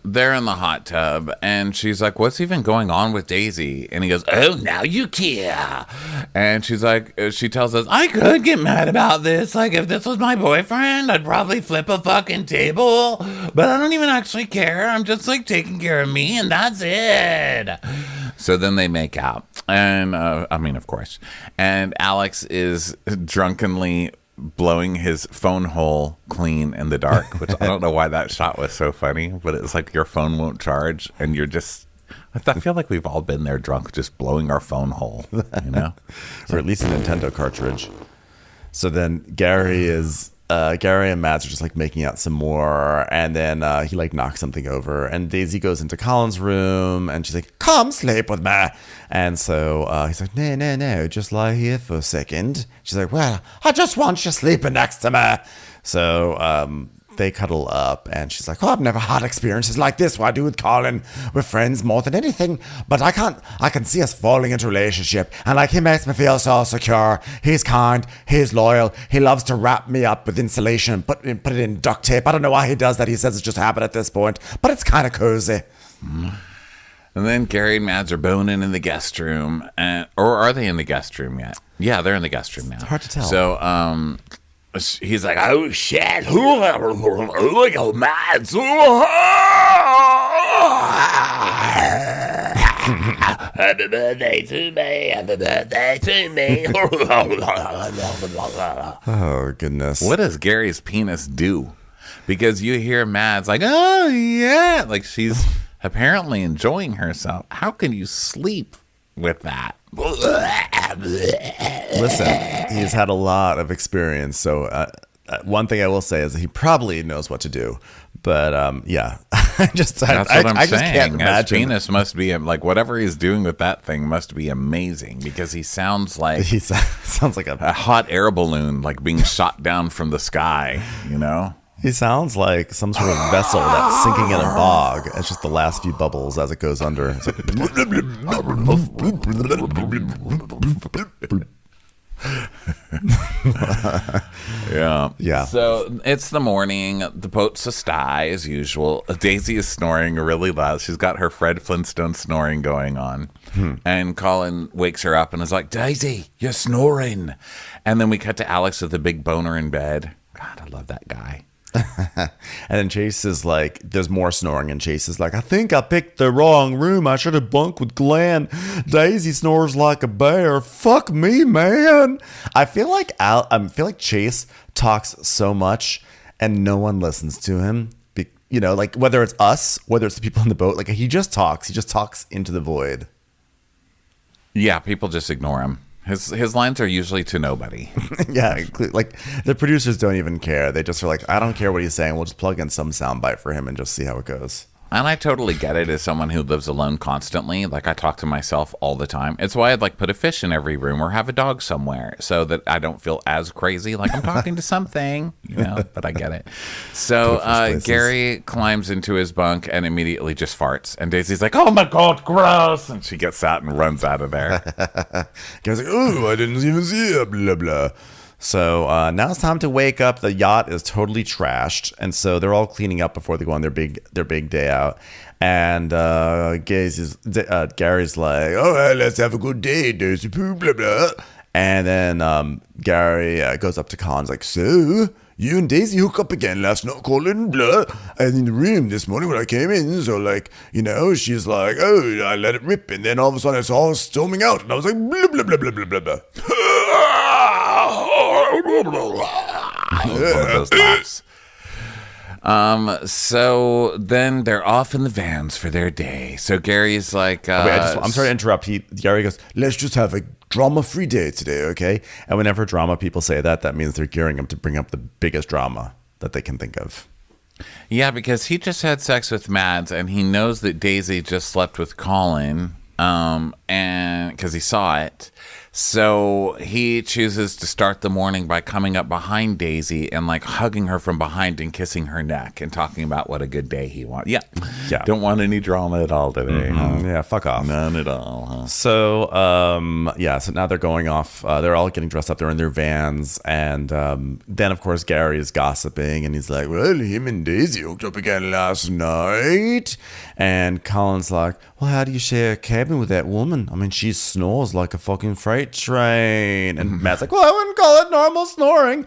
they're in the hot tub, and she's like, what's even going on with Daisy? And he goes, oh, now you care. And she's like, she tells us, I could get mad about this. Like, if this was my boyfriend, I'd probably flip a fucking table. But I don't even actually care. I'm just, like, taking care of me, and that's it. So then they make out. And, of course. And Alex is drunkenly blowing his phone hole clean in the dark, which I don't know why that shot was so funny, but it's like your phone won't charge and you're just, I feel like we've all been there drunk just blowing our phone hole, you know? Or at least a Nintendo cartridge. So then Gary and Mads are just like making out some more, and then he like knocks something over, and Daisy goes into Colin's room, and she's like, come sleep with me. And so he's like, no, just lie here for a second. She's like, well, I just want you sleeping next to me. So they cuddle up, and she's like, oh, I've never had experiences like this. What I do with Colin, we're friends more than anything, but I can see us falling into a relationship, and like, he makes me feel so secure. He's kind, he's loyal, he loves to wrap me up with insulation and put it in duct tape. I don't know why he does that. He says it's just habit at this point, but it's kind of cozy. And then Gary and Mads are boning in the guest room, or are they in the guest room yet? Yeah, they're in the guest room now. It's hard to tell. So he's like, oh shit, look at Mads. Happy birthday to me, happy birthday to me. Oh, goodness. What does Gary's penis do? Because you hear Mads like, oh yeah, like she's apparently enjoying herself. How can you sleep with that? Listen, he's had a lot of experience, so one thing I will say is that he probably knows what to do. But yeah, that's what I'm saying. I just can't His imagine. penis must be like whatever he's doing with that thing must be amazing, because he sounds like He sounds like a hot air balloon, like being shot down from the sky. You know. he sounds like some sort of vessel that's sinking in a bog. It's just the last few bubbles as it goes under. It's like, yeah. So it's the morning. The boat's a sty as usual. Daisy is snoring really loud. She's got her Fred Flintstone snoring going on. And Colin wakes her up and is like, Daisy, you're snoring. And then we cut to Alex with a big boner in bed. God, I love that guy. And then Chase is like, there's more snoring, and Chase is like, I think I picked the wrong room. I should have bunked with Glenn. Daisy snores like a bear. Fuck me, man. I feel like Chase talks so much and no one listens to him. You know, like whether it's us, whether it's the people in the boat, like he just talks into the void. Yeah, people just ignore him. His lines are usually to nobody. Yeah, like the producers don't even care. They just are like, I don't care what he's saying. We'll just plug in some soundbite for him and just see how it goes. And I totally get it as someone who lives alone constantly. Like, I talk to myself all the time. It's why I'd like put a fish in every room or have a dog somewhere so that I don't feel as crazy like I'm talking to something, you know, but I get it. So Gary climbs into his bunk and immediately just farts. And Daisy's like, oh my God, gross. And she gets out and runs out of there. Gary's like, oh, I didn't even see it, blah, blah. So now it's time to wake up. The yacht is totally trashed, and so they're all cleaning up before they go on their big day out. And Gary's like, "Oh, well, let's have a good day, Daisy Poo, blah blah." And then Gary goes up to Colin's like, "So you and Daisy hook up again last night, Colin, blah." And in the room this morning when I came in, so like, you know, she's like, "Oh, I let it rip," and then all of a sudden I saw her storming out, and I was like, "Blah blah blah blah blah blah blah." Those laughs. So then they're off in the vans for their day. So Gary's like, wait, I'm sorry to interrupt. Gary goes, let's just have a drama-free day today, okay? And whenever drama people say that means they're gearing up to bring up the biggest drama that they can think of. Yeah, because he just had sex with Mads, and he knows that Daisy just slept with Colin, and because he saw it. So he chooses to start the morning by coming up behind Daisy and like hugging her from behind and kissing her neck and talking about what a good day he wants. Yeah. Don't want any drama at all today. Huh? Yeah, fuck off. None at all. Huh? So, so now they're going off. They're all getting dressed up. They're in their vans. And then, of course, Gary is gossiping. And he's like, well, him and Daisy hooked up again last night. And Colin's like, well, how do you share a cabin with that woman? I mean, she snores like a fucking freight train. And Matt's like, well, I wouldn't call it normal snoring.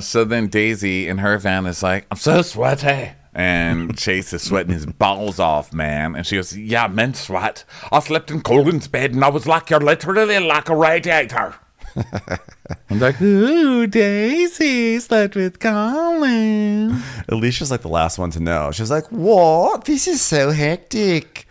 So then Daisy in her van is like, I'm so sweaty. And Chase is sweating his balls off, man. And she goes, yeah, men sweat. I slept in Colin's bed and I was like, you're literally like a radiator. I'm like, ooh, Daisy slept with Colin. Alicia's like the last one to know. She's like, what? This is so hectic.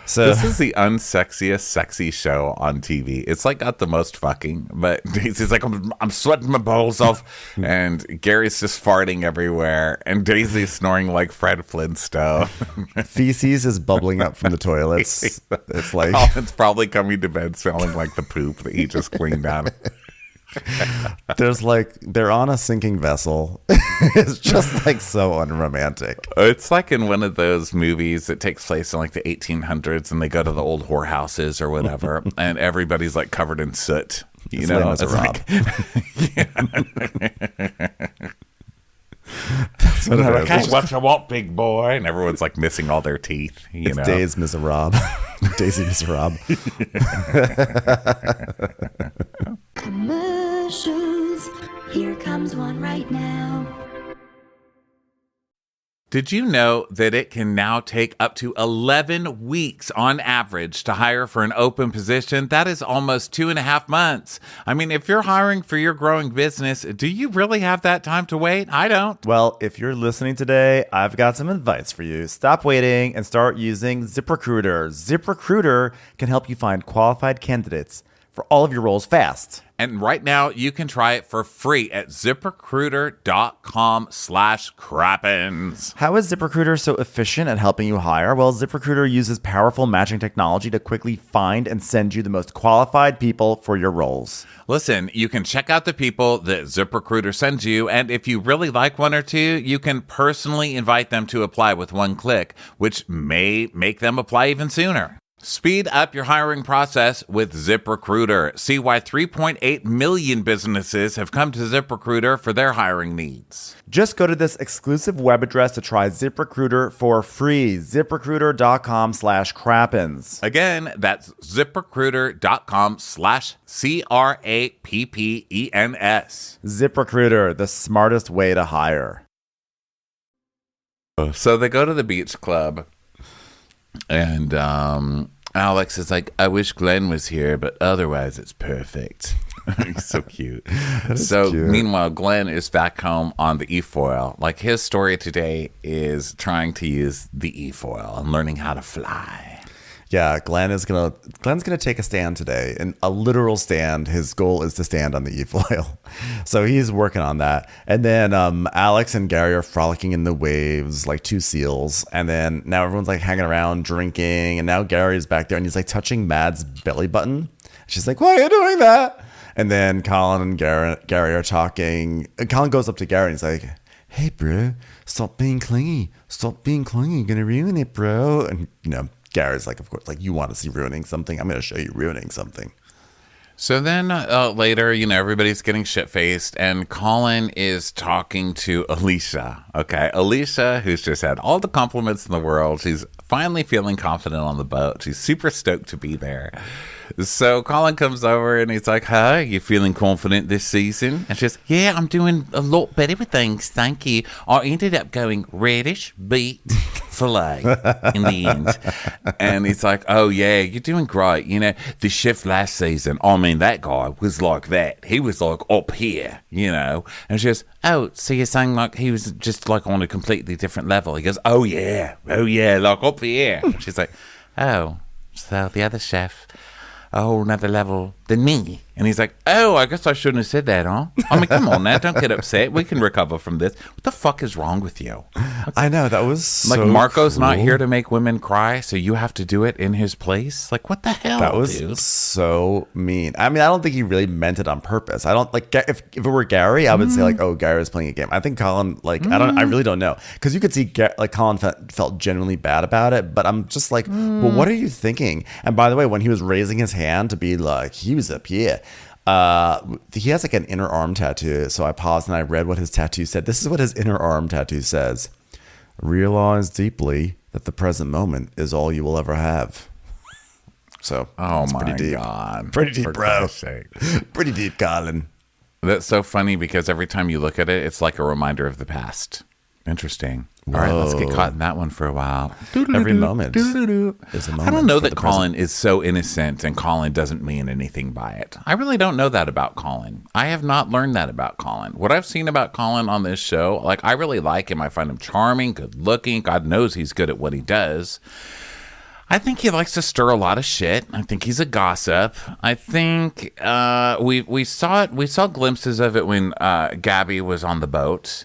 So this is the unsexiest sexy show on TV. It's like got the most fucking, but Daisy's like, I'm sweating my balls off, and Gary's just farting everywhere, and Daisy's snoring like Fred Flintstone. Feces is bubbling up from the toilets. It's like Colin's probably coming to bed smelling like the poop that he just cleaned out. there's like they're on a sinking vessel. It's just like so unromantic. It's like in one of those movies that takes place in like the 1800s, and they go to the old whorehouses or whatever, and everybody's like covered in soot. You know, it's like, that's what like, hey, what you want, big boy? And everyone's like missing all their teeth. You know, Daisy Miserable. Daisy Miserable. Commercials. Here comes one right now. Did you know that it can now take up to 11 weeks on average to hire for an open position? That is almost 2.5 months. I mean, if you're hiring for your growing business, do you really have that time to wait? I don't. Well, if you're listening today, I've got some advice for you. Stop waiting and start using ZipRecruiter. ZipRecruiter can help you find qualified candidates for all of your roles fast. And right now, you can try it for free at ZipRecruiter.com/Crappens. How is ZipRecruiter so efficient at helping you hire? Well, ZipRecruiter uses powerful matching technology to quickly find and send you the most qualified people for your roles. Listen, you can check out the people that ZipRecruiter sends you, and if you really like one or two, you can personally invite them to apply with one click, which may make them apply even sooner. Speed up your hiring process with ZipRecruiter. See why 3.8 million businesses have come to ZipRecruiter for their hiring needs. Just go to this exclusive web address to try ZipRecruiter for free. ZipRecruiter.com/Crappens. Again, that's ZipRecruiter.com/Crappens. ZipRecruiter, the smartest way to hire. So they go to the beach club. And Alex is like, I wish Glenn was here, but otherwise it's perfect. He's so cute. So cute. Meanwhile, Glenn is back home on the e-foil. Like his story today is trying to use the e-foil and learning how to fly. Yeah, Glenn's gonna take a stand today, and a literal stand. His goal is to stand on the e-foil, so he's working on that. And then Alex and Gary are frolicking in the waves like two seals. And then now everyone's like hanging around drinking, and now Gary's back there and he's like touching Mad's belly button. She's like, "Why are you doing that?" And then Colin and Gary are talking. Colin goes up to Gary and he's like, "Hey, bro, stop being clingy. Stop being clingy. You're gonna ruin it, bro." And Gary's like, of course, like, you want to see ruining something? I'm going to show you ruining something. So then later, everybody's getting shit-faced, and Colin is talking to Alicia. Okay, Alicia, who's just had all the compliments in the world. She's finally feeling confident on the boat. She's super stoked to be there. So Colin comes over and he's like, "Hi, you feeling confident this season?" And she's, "Yeah, I'm doing a lot better with things, thank you. I ended up going radish, beet, filet in the end." And he's like, "Oh yeah, you're doing great. The chef last season, I mean, that guy was like that. He was like up here, And she goes, "Oh, so you're saying like he was just like on a completely different level?" He goes, oh yeah, like up here." And she's like, "Oh, so the other chef, a whole nother level than me." And he's like, oh, I guess I shouldn't have said that, huh? I mean, come on now, don't get upset. We can recover from this. What the fuck is wrong with you? I know, that was Like, so Marco's not cruel. here to make women cry, so you have to do it in his place? Like, what the hell, That was dude? so mean. I mean, I don't think he really meant it on purpose. I don't like if it were Gary, I would say like, oh, Gary was playing a game. I think Colin, like, I really don't know, because you could see like Colin felt genuinely bad about it. But I'm just like, well, what are you thinking? And by the way, when he was raising his hand to be like, he was up here. He has like an inner arm tattoo. So I paused and I read what his tattoo said. This is what his inner arm tattoo says: realize deeply that the present moment is all you will ever have. So Oh, it's my pretty deep. God. Pretty deep, For bro. Christ's sake. Pretty deep, Colin. That's so funny because every time you look at it, it's like a reminder of the past. Interesting. All right, let's get caught in that one for a while. Every moment is a moment. I don't know for that the Colin is so innocent and Colin doesn't mean anything by it. I really don't know that about Colin. I have not learned that about Colin. What I've seen about Colin on this show, like, I really like him. I find him charming, good looking. God knows he's good at what he does. I think he likes to stir a lot of shit. I think he's a gossip. I think we saw it. We saw glimpses of it when Gabby was on the boat.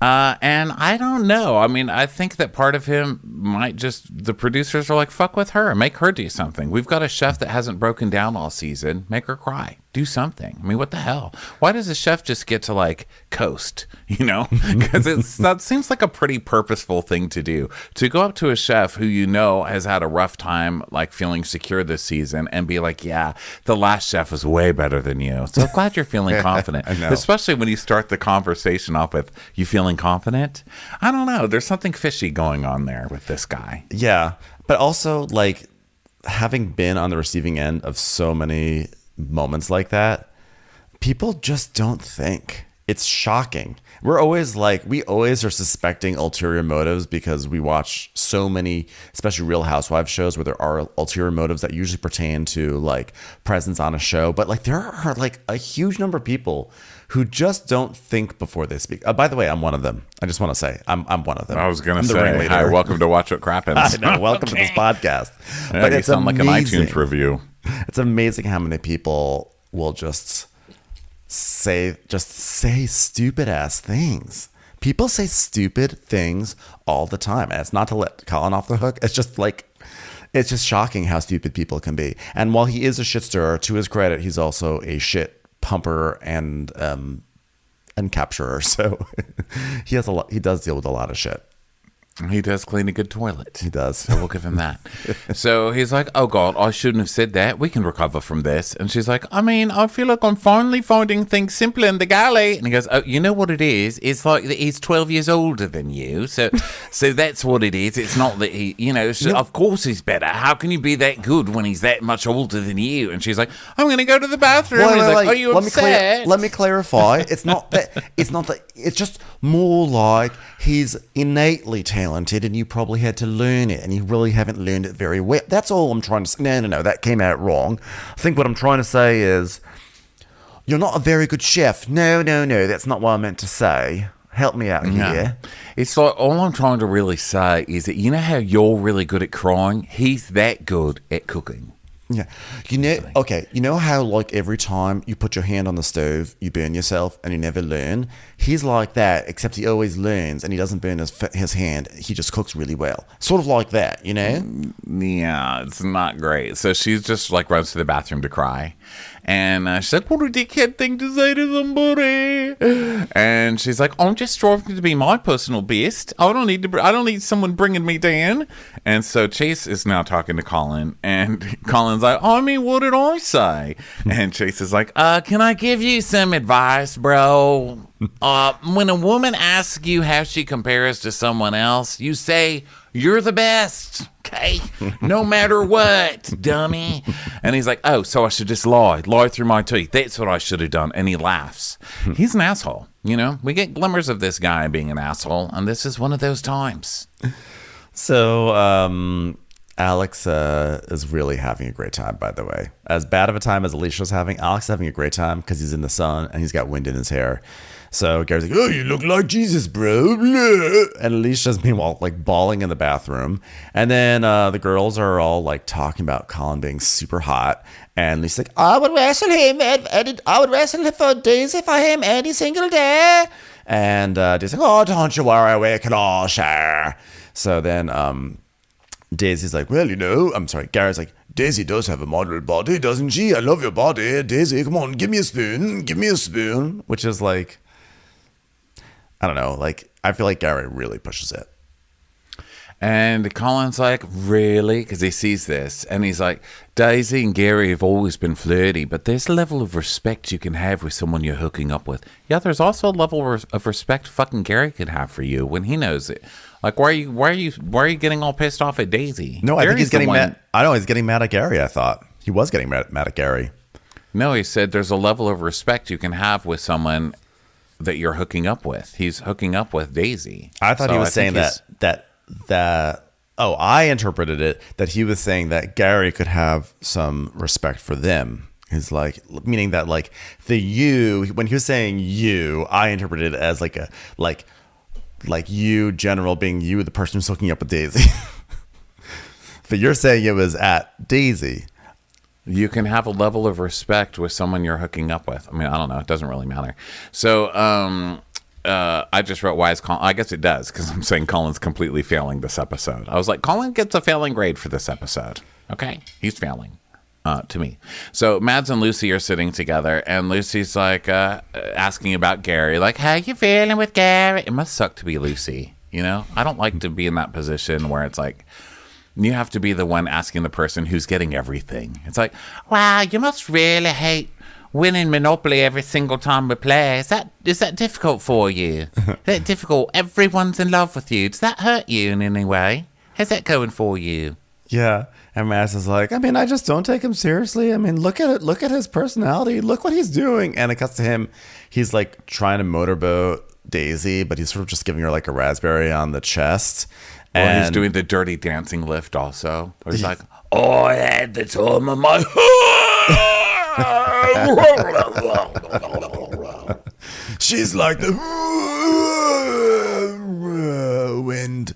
And I don't know. I mean, I think that part of him might just, the producers are like, fuck with her, make her do something. We've got a chef that hasn't broken down all season. Make her cry. Do something. I mean, what the hell? Why does a chef just get to like coast, you know? Because that seems like a pretty purposeful thing to do. To go up to a chef who you know has had a rough time, like feeling secure this season, and be like, yeah, the last chef was way better than you. So I'm glad you're feeling confident. I know. Especially when you start the conversation off with, you feeling confident? I don't know. There's something fishy going on there with this guy. Yeah, but also like having been on the receiving end of so many moments like that, people just don't think. It's shocking. We always are suspecting ulterior motives because we watch so many, especially Real Housewives shows, where there are ulterior motives that usually pertain to like presence on a show. But like there are like a huge number of people who just don't think before they speak. By the way, I'm one of them. I just want to say I'm one of them. I was going I'm to the say, ringleader. hi, welcome to Watch What Crappens. I know. Welcome to this podcast. Yeah, But you it's sound like an amazing. iTunes review. It's amazing how many people will just say stupid ass things. People say stupid things all the time, and it's not to let Colin off the hook. It's just shocking how stupid people can be. And while he is a shit stirrer, to his credit, he's also a shit pumper and capturer. So he does deal with a lot of shit. He does clean a good toilet. He does. So we'll give him that. So he's like, oh, God, I shouldn't have said that. We can recover from this. And she's like, I mean, I feel like I'm finally finding things simpler in the galley. And he goes, oh, you know what it is? It's like that he's 12 years older than you. So that's what it is. It's not that he, of course he's better. How can you be that good when he's that much older than you? And she's like, I'm going to go to the bathroom. And he's like, are you upset? Let me clarify. It's not that. It's just more like he's innately talented, and you probably had to learn it, and you really haven't learned it very well. That's all I'm trying to say. No, that came out wrong. I think what I'm trying to say is, you're not a very good chef. No, that's not what I meant to say. Help me out here. It's like, all I'm trying to really say is that, you know how you're really good at crying? He's that good at cooking. Yeah. You know how like every time you put your hand on the stove, you burn yourself and you never learn? He's like that, except he always learns and he doesn't burn his hand. He just cooks really well. Sort of like that, you know? Yeah, it's not great. So she's just like runs to the bathroom to cry. And she's like, what a dickhead thing to say to somebody. And she's like, I'm just striving to be my personal best. I don't need someone bringing me down. And so Chase is now talking to Colin. And Colin's like, I mean, what did I say? And Chase is like, can I give you some advice, bro? When a woman asks you how she compares to someone else, you say, you're the best, okay? No matter what, dummy. And he's like, oh, so I should just lie through my teeth. That's what I should have done. And he laughs. He's an asshole, We get glimmers of this guy being an asshole, and this is one of those times. So Alex is really having a great time, by the way. As bad of a time as Alicia's having, Alex is having a great time because he's in the sun and he's got wind in his hair. So Gary's like, oh, you look like Jesus, bro. Blah. And Alicia's meanwhile like bawling in the bathroom. And then the girls are all like talking about Colin being super hot. And Alicia's like, I would wrestle him. I would wrestle him for Daisy for him any single day. And Daisy's like, oh, don't you worry, we can all share. So then Daisy's like, well, Gary's like, Daisy does have a model body, doesn't she? I love your body. Daisy, come on, give me a spoon. Which is like, I don't know, like, I feel like Gary really pushes it. And Colin's like, really? Because he sees this. And he's like, Daisy and Gary have always been flirty, but there's a level of respect you can have with someone you're hooking up with. Yeah, there's also a level of respect fucking Gary could have for you when he knows it. Like, why are you getting all pissed off at Daisy? No, I think he's getting mad. I know, he's getting mad at Gary, I thought. He was getting mad at Gary. No, he said there's a level of respect you can have with someone that you're hooking up with. He's hooking up with Daisy. I thought he was saying that I interpreted it that he was saying that Gary could have some respect for them. He's like, meaning that like the you, when he was saying you, I interpreted it as like a like you, general, being you, the person who's hooking up with Daisy. But you're saying it was at Daisy. You can have a level of respect with someone you're hooking up with. I mean, I don't know. It doesn't really matter. So, I just wrote, why is Colin? I guess it does, because I'm saying Colin's completely failing this episode. I was like, Colin gets a failing grade for this episode. Okay? He's failing to me. So Mads and Lucy are sitting together, and Lucy's like asking about Gary. Like, how you feeling with Gary? It must suck to be Lucy, you know? I don't like to be in that position where it's like, you have to be the one asking the person who's getting everything. It's like, wow, you must really hate winning Monopoly every single time we play. Is that difficult for you? Is that difficult? Everyone's in love with you. Does that hurt you in any way? How's that going for you? Yeah. And Mass is like, I mean, I just don't take him seriously. I mean, look at it. Look at his personality. Look what he's doing. And it cuts to him. He's like trying to motorboat Daisy, but he's sort of just giving her like a raspberry on the chest. And he's doing the dirty dancing lift also. Where he's like, oh, I had the time of my she's like the wind.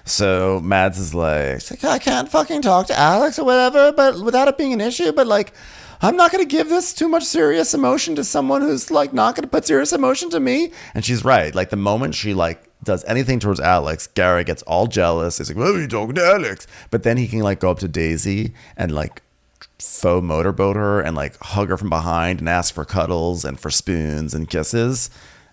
So Mads is like, I can't fucking talk to Alex or whatever, but without it being an issue. But like, I'm not going to give this too much serious emotion to someone who's like not going to put serious emotion to me. And she's right. Like the moment she like does anything towards Alex, Gary gets all jealous. He's like, well, are you talking to Alex? But then he can like go up to Daisy and like faux motorboat her and like hug her from behind and ask for cuddles and for spoons and kisses.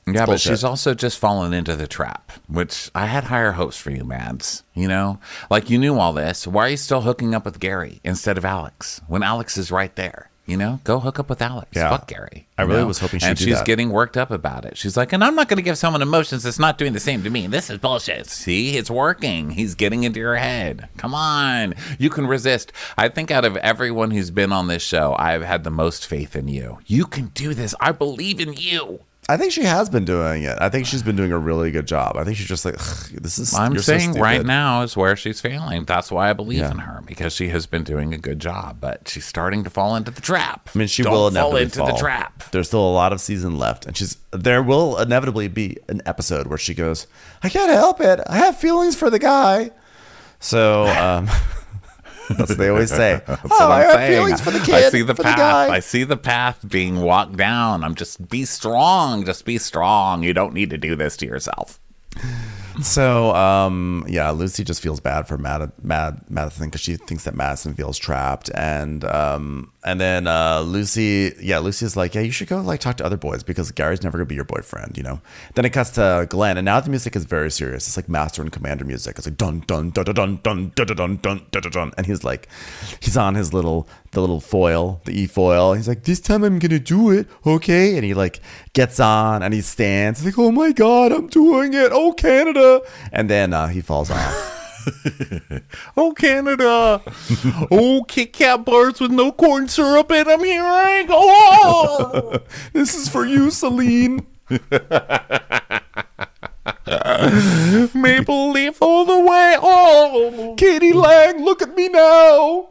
It's but bullshit. she's also just fallen into the trap, which I had higher hopes for you, Mads. You know, like you knew all this. Why are you still hooking up with Gary instead of Alex when Alex is right there? You know, go hook up with Alex. Yeah. Fuck Gary. I really was hoping she'd and do she's that. getting worked up about it. She's like, and I'm not going to give someone emotions that's not doing the same to me. This is bullshit. See, it's working. He's getting into your head. Come on. You can resist. I think out of everyone who's been on this show, I've had the most faith in you. You can do this. I believe in you. I think she has been doing it. I think she's been doing a really good job. I think she's just like, this is. I'm you're so saying stupid. right now is where she's failing. That's why I believe Yeah. in her, because she has been doing a good job, but she's starting to fall into the trap. I mean, she Don't will fall inevitably into the trap. There's still a lot of season left, and there will inevitably be an episode where she goes, I can't help it. I have feelings for the guy. So that's what they always say. That's what I'm I have saying. feelings for the kid. I see the for path. The guy. I see the path being walked down. I'm just be strong. Just be strong. You don't need to do this to yourself. So, yeah, Lucy just feels bad for Madison because she thinks that Madison feels trapped, and then Lucy's like, yeah, you should go like talk to other boys because Gary's never gonna be your boyfriend, you know. Then it cuts to Glenn, and now the music is very serious. It's like Master and Commander music. It's like dun dun dun dun dun dun dun dun dun dun dun, and he's on his little foil, the e-foil. He's like, this time I'm gonna do it, okay? And he like gets on and he stands. He's like, oh my god, I'm doing it. Oh Canada. And then he falls off. Oh, Canada. Oh, Kit Kat bars with no corn syrup in them. Here I go. Oh! This is for you, Celine. Maple Leaf all the way. Oh, Katie Lang, look at me now.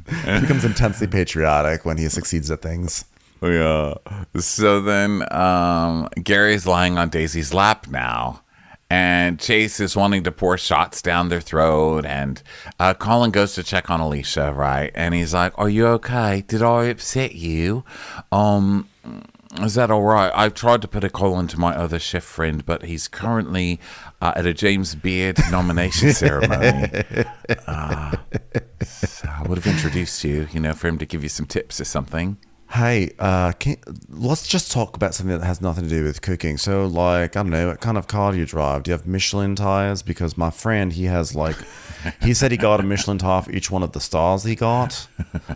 He becomes intensely patriotic when he succeeds at things. yeah. So then Gary's lying on Daisy's lap now. And Chase is wanting to pour shots down their throat. And Colin goes to check on Alicia, right? And he's like, are you okay? Did I upset you? Is that all right? I've tried to put a call into my other chef friend, but he's currently at a James Beard nomination ceremony. So I would have introduced you, for him to give you some tips or something. Hey, let's just talk about something that has nothing to do with cooking. So, I don't know, what kind of car do you drive? Do you have Michelin tires? Because my friend, he has, he said he got a Michelin tire for each one of the stars he got.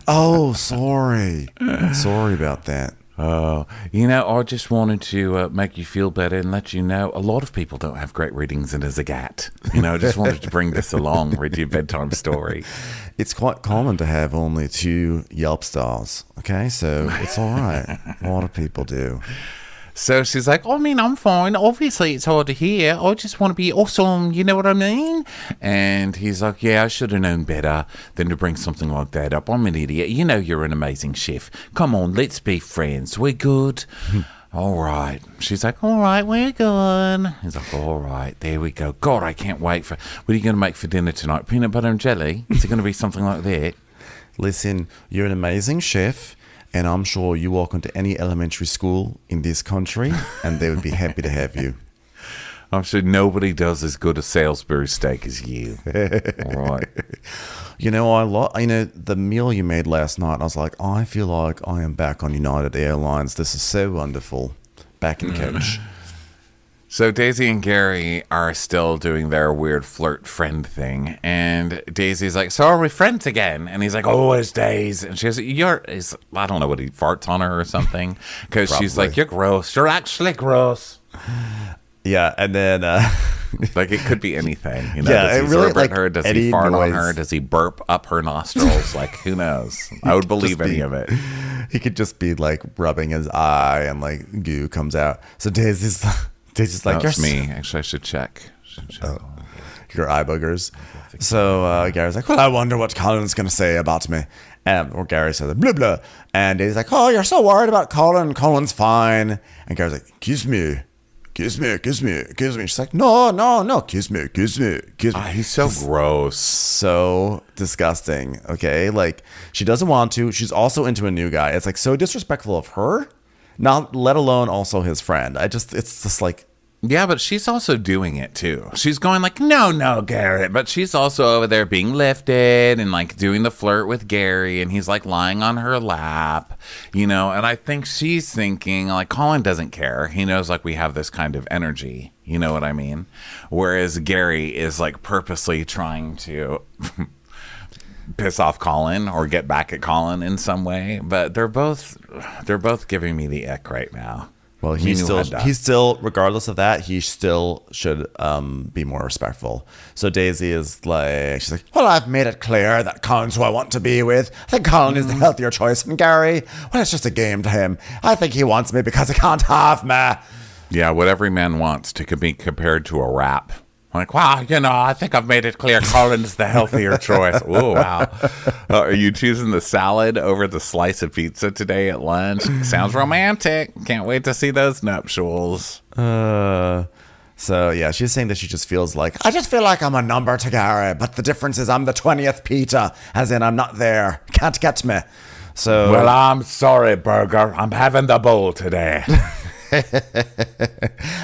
Oh, sorry. Sorry about that. Oh, I just wanted to make you feel better and let you know a lot of people don't have great readings in a Zagat. I just wanted to bring this along, read you a bedtime story. It's quite common to have only 2 Yelp stars, okay? So it's all right. A lot of people do. So she's like, I'm fine. Obviously, it's hard to hear. I just want to be awesome. You know what I mean? And he's like, yeah, I should have known better than to bring something like that up. I'm an idiot. You're an amazing chef. Come on, let's be friends. We're good. All right. She's like, all right, we're good. He's like, all right, there we go. God, I can't wait for... What are you going to make for dinner tonight? Peanut butter and jelly? Is it going to be something like that? Listen, you're an amazing chef. And I'm sure you walk into any elementary school in this country and they would be happy to have you. I'm sure nobody does as good a Salisbury steak as you. All right. The meal you made last night, I was like, I feel like I am back on United Airlines. This is so wonderful. Back in coach. So Daisy and Gary are still doing their weird flirt friend thing. And Daisy's like, so are we friends again? And he's like, oh, it's Days. And she goes, I don't know what he farts on her or something. Because she's like, you're gross. You're actually gross. Yeah, and then... like, it could be anything. Yeah, does he really, at her? Does he fart noise. on her? Does he burp up her nostrils? Like, who knows? I would believe any of it. He could just be, rubbing his eye and, goo comes out. So Daisy's like, that's me. Actually, I should check. Your eye boogers. So Gary's like, well, I wonder what Colin's going to say about me. Or Gary says, blah, blah. And Daisy's like, oh, you're so worried about Colin. Colin's fine. And Gary's like, kiss me. Kiss me, kiss me, kiss me. She's like, no, kiss me, kiss me, kiss me. He's so gross. So disgusting, okay? She doesn't want to. She's also into a new guy. It's, so disrespectful of her, not let alone also his friend. It's just Yeah, but she's also doing it too. She's going like, no, Garrett. But she's also over there being lifted and doing the flirt with Gary. And he's lying on her lap, And I think she's thinking Colin doesn't care. He knows we have this kind of energy. You know what I mean? Whereas Gary is purposely trying to piss off Colin or get back at Colin in some way. But they're both giving me the ick right now. Well, he's still, regardless of that, he still should be more respectful. So Daisy is she's like, well, I've made it clear that Colin's who I want to be with. I think Colin is the healthier choice from Gary. Well, it's just a game to him. I think he wants me because he can't have me. Yeah, what every man wants to be compared to a rap. Wow, I think I've made it clear Colin's the healthier choice. Oh, wow. Are you choosing the salad over the slice of pizza today at lunch? Sounds romantic. Can't wait to see those nuptials. So, yeah, she's saying that she just feels I just feel like I'm a number to Gary, but the difference is I'm the 20th Peter, as in I'm not there. Can't get me. So, well, I'm sorry, Burger. I'm having the bowl today.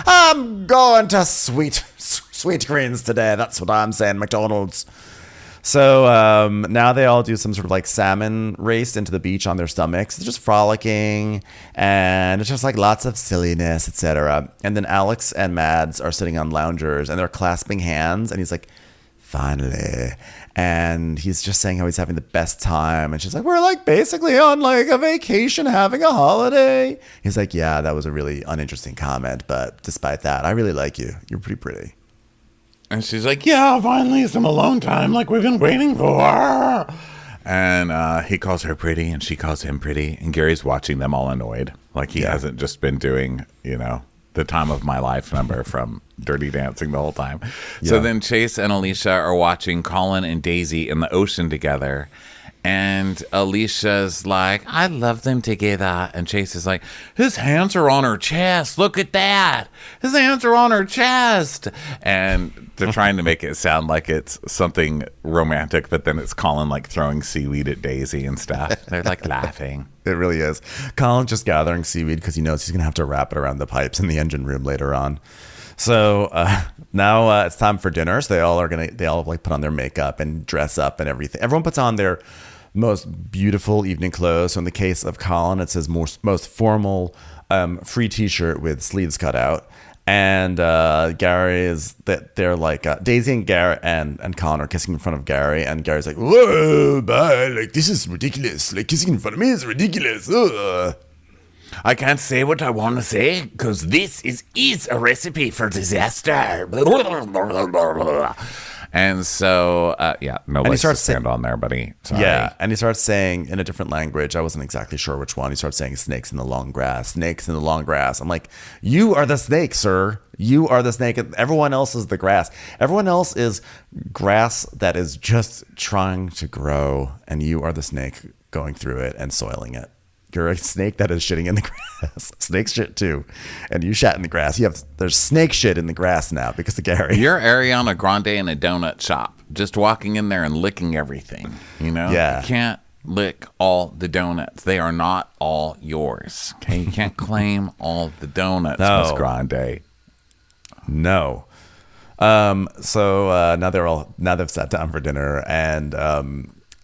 I'm going to Sweet Greens today. That's what I'm saying, McDonald's. So now they all do some sort of salmon race into the beach on their stomachs. They're just frolicking, and it's just lots of silliness, etc. And then Alex and Mads are sitting on loungers, and they're clasping hands, and he's like, finally. And he's just saying how he's having the best time. And she's like, we're basically on a vacation, having a holiday. He's like, yeah, that was a really uninteresting comment. But despite that, I really like you. You're pretty pretty. And she's like, yeah, finally some alone time we've been waiting for. And he calls her pretty and she calls him pretty. And Gary's watching them all annoyed. He hasn't just been doing, the time of my life number from Dirty Dancing the whole time. So then Chase and Alicia are watching Colin and Daisy in the ocean together. And Alicia's like, I love them together. And Chase is like, his hands are on her chest. Look at that. His hands are on her chest. And they're trying to make it sound like it's something romantic, but then it's Colin like throwing seaweed at Daisy and stuff. They're like laughing. It really is. Colin's just gathering seaweed because he knows he's going to have to wrap it around the pipes in the engine room later on. So now it's time for dinner. So they all like put on their makeup and dress up and everything. Everyone puts on their most beautiful evening clothes. So in the case of Colin, it's his most formal free t-shirt with sleeves cut out. And Gary is that they're like Daisy and Gary and Colin are kissing in front of Gary, and Gary's like, whoa, bye, like this is ridiculous. Like kissing in front of me is ridiculous. Ugh. I can't say what I want to say because this is a recipe for disaster. And so, nobody starts to stand on there, buddy. Sorry. Yeah, and he starts saying in a different language. I wasn't exactly sure which one. He starts saying snakes in the long grass, snakes in the long grass. I'm like, you are the snake, sir. You are the snake. Everyone else is the grass. Everyone else is grass that is just trying to grow, and you are the snake going through it and soiling it. You're a snake that is shitting in the grass. Snakes shit too. And you shat in the grass. There's snake shit in the grass now because of Gary. You're Ariana Grande in a donut shop, just walking in there and licking everything, you know? Yeah. You can't lick all the donuts. They are not all yours. Okay? You can't claim all the donuts, No. Miss Grande. No. So now they've sat down for dinner, and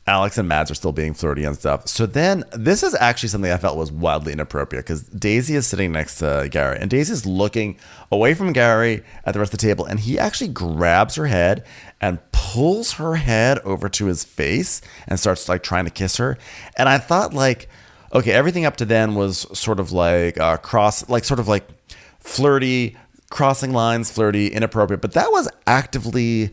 Alex and Mads are still being flirty and stuff. So then this is actually something I felt was wildly inappropriate because Daisy is sitting next to Gary, and Daisy's looking away from Gary at the rest of the table, and he actually grabs her head and pulls her head over to his face and starts like trying to kiss her. And I thought like, okay, everything up to then was sort of like flirty, crossing lines, flirty, inappropriate, but that was actively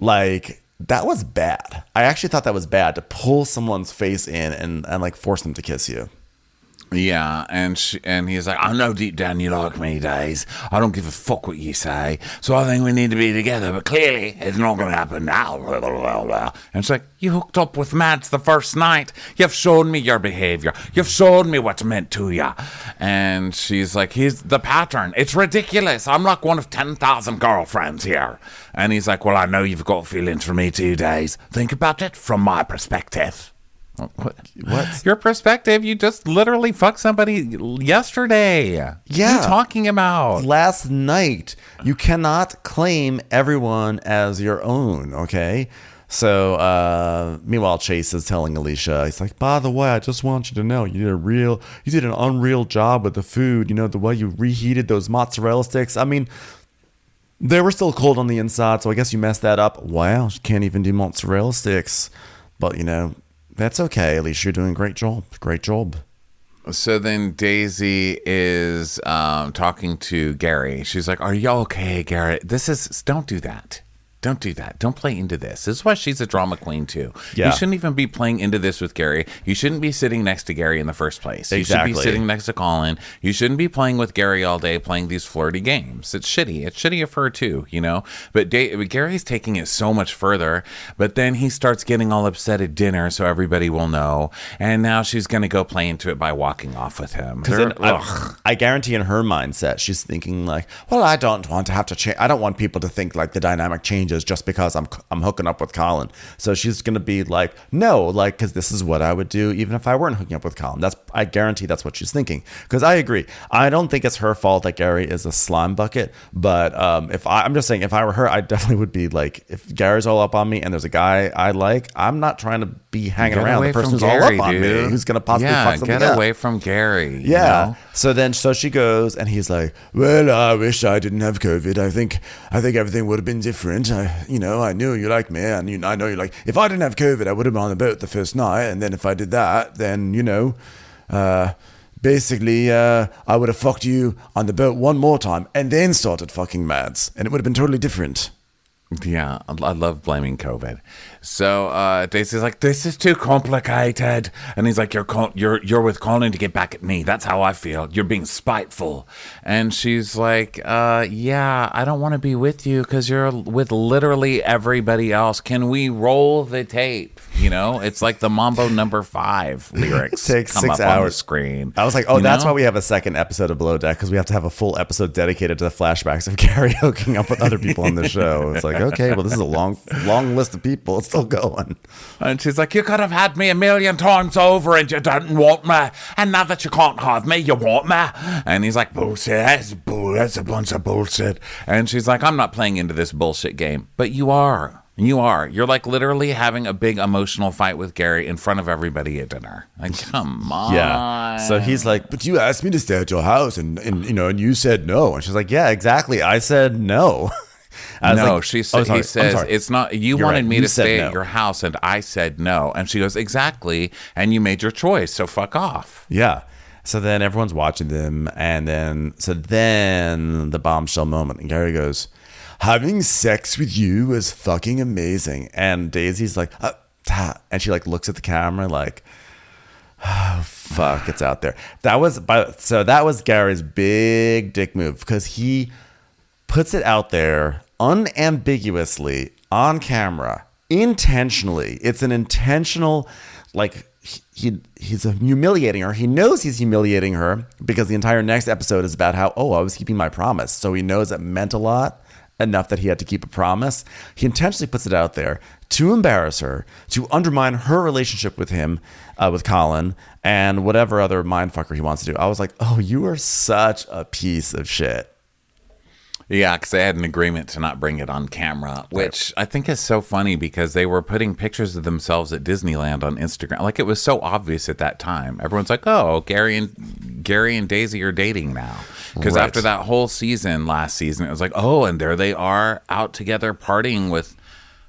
like, that was bad. I actually thought that was bad to pull someone's face in and like force them to kiss you. Yeah, and he's like, I know deep down you like me, Days. I don't give a fuck what you say. So I think we need to be together, but clearly it's not going to happen now. And it's like, you hooked up with Mads the first night. You've shown me your behavior. You've shown me what's meant to you. And she's like, he's the pattern. It's ridiculous. I'm like one of 10,000 girlfriends here. And he's like, well, I know you've got feelings for me too, Days. Think about it from my perspective. What? Your perspective? You just literally fucked somebody yesterday. Yeah. What are you talking about? Last night. You cannot claim everyone as your own, okay? So, meanwhile, Chase is telling Alicia, he's like, by the way, I just want you to know, you did an unreal job with the food. You know, the way you reheated those mozzarella sticks. I mean, they were still cold on the inside, so I guess you messed that up. Wow, you can't even do mozzarella sticks. But, you know, that's okay. At least you're doing a great job. Great job. So then Daisy is talking to Gary. She's like, are you okay, Gary? Don't do that. Don't do that. Don't play into this. This is why she's a drama queen, too. Yeah. You shouldn't even be playing into this with Gary. You shouldn't be sitting next to Gary in the first place. Exactly. You should be sitting next to Colin. You shouldn't be playing with Gary all day, playing these flirty games. It's shitty. It's shitty of her, too, you know? But Gary's taking it so much further. But then he starts getting all upset at dinner so everybody will know. And now she's going to go play into it by walking off with him. I guarantee in her mindset, she's thinking like, well, I don't want to have to change. I don't want people to think like the dynamic changes just because I'm hooking up with Colin. So she's going to be like, no, like, because this is what I would do even if I weren't hooking up with Colin. I guarantee that's what she's thinking. Because I agree. I don't think it's her fault that Gary is a slime bucket. But I'm just saying, if I were her, I definitely would be like, if Gary's all up on me and there's a guy I like, I'm not trying to be hanging around the person who's all up on me, who's going to possibly fuck something up. Get away from Gary. Yeah. You know? So she goes, and he's like, well, I wish I didn't have COVID. I think everything would have been different. I knew you like me, and I know you like. If I didn't have COVID, I would have been on the boat the first night, and then if I did that, then basically, I would have fucked you on the boat one more time, and then started fucking Mads, and it would have been totally different. Yeah, I love blaming COVID. So Daisy's like, "This is too complicated," and he's like, "You're with Colin to get back at me. That's how I feel. You're being spiteful." And she's like, "Yeah, I don't want to be with you because you're with literally everybody else. Can we roll the tape? You know, it's like the Mambo Number 5 lyrics Takes come 6 up on the hours. screen." I was like, oh, You that's know? why we have a second episode of Below Deck, because we have to have a full episode dedicated to the flashbacks of Gary hooking up with other people on the show. It's like, okay, well, this is a long list of people. It's still going. And she's like, "You could have had me a million times over and you didn't want me. And now that you can't have me, you want me." And he's like, "Bullshit. That's a bunch of bullshit." And she's like, "I'm not playing into this bullshit game." But you are. You are. You're like literally having a big emotional fight with Gary in front of everybody at dinner. Like, come on. Yeah. So he's like, but you asked me to stay at your house and you said no. And she's like, yeah, exactly. I said no. I was No, like, he sorry. I'm says, sorry. "It's not, you You're wanted right. me You to said stay no." at your house and I said no." And she goes, "Exactly. And you made your choice. So fuck off." Yeah. So then everyone's watching them. And then the bombshell moment. And Gary goes, "Having sex with you was fucking amazing." And Daisy's like, and she like looks at the camera like, oh, fuck, it's out there. That was Gary's big dick move, because he puts it out there unambiguously on camera, intentionally. It's an intentional, like, he's humiliating her. He knows he's humiliating her because the entire next episode is about how, I was keeping my promise. So he knows it meant a lot, enough that he had to keep a promise. He intentionally puts it out there to embarrass her, to undermine her relationship with him, with Colin, and whatever other mindfucker he wants to do. I was like, oh, you are such a piece of shit. Yeah, because they had an agreement to not bring it on camera, which I think is so funny because they were putting pictures of themselves at Disneyland on Instagram. Like, it was so obvious at that time. Everyone's like, "Oh, Gary and Daisy are dating now." Because Right. after that whole season, last season, it was like, "Oh, and there they are out together partying with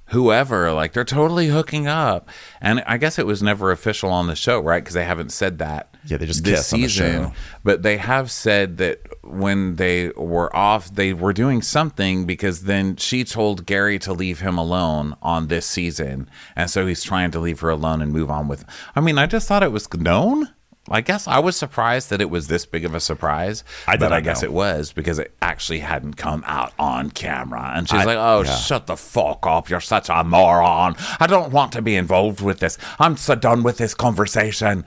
whoever." Like, they're totally hooking up. And I guess it was never official on the show, right? Because they haven't said that. Yeah, they just this kiss on the season. show. But they have said that when they were off, they were doing something, because then she told Gary to leave him alone on this season. And so he's trying to leave her alone and move on with. I mean, I just thought it was known. I guess I was surprised that it was this big of a surprise. But I guess it was, because it actually hadn't come out on camera. And she's like, "Oh, shut the fuck up. You're such a moron. I don't want to be involved with this. I'm so done with this conversation."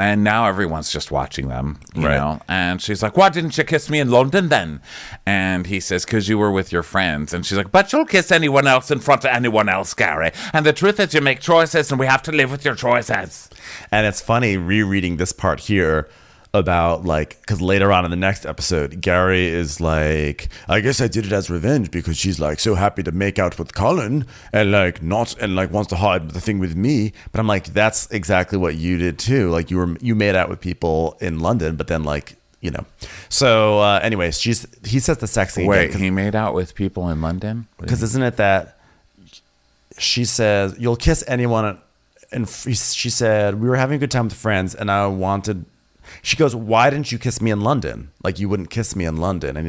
And now everyone's just watching them, you know? And she's like, "Why didn't you kiss me in London then?" And he says, "Because you were with your friends." And she's like, "But you'll kiss anyone else in front of anyone else, Gary. And the truth is, you make choices and we have to live with your choices." And it's funny rereading this part here about, like, because later on in the next episode, Gary is like, "I guess I did it as revenge because she's like so happy to make out with Colin and like wants to hide the thing with me." But I'm like, that's exactly what you did too. Like, you made out with people in London, but then, like, you know. So anyways, he says the sex thing Wait, again, he made out with people in London? because isn't it that she says you'll kiss anyone, and she said we were having a good time with friends and I wanted. She goes, "Why didn't you kiss me in London? Like, you wouldn't kiss me in London." And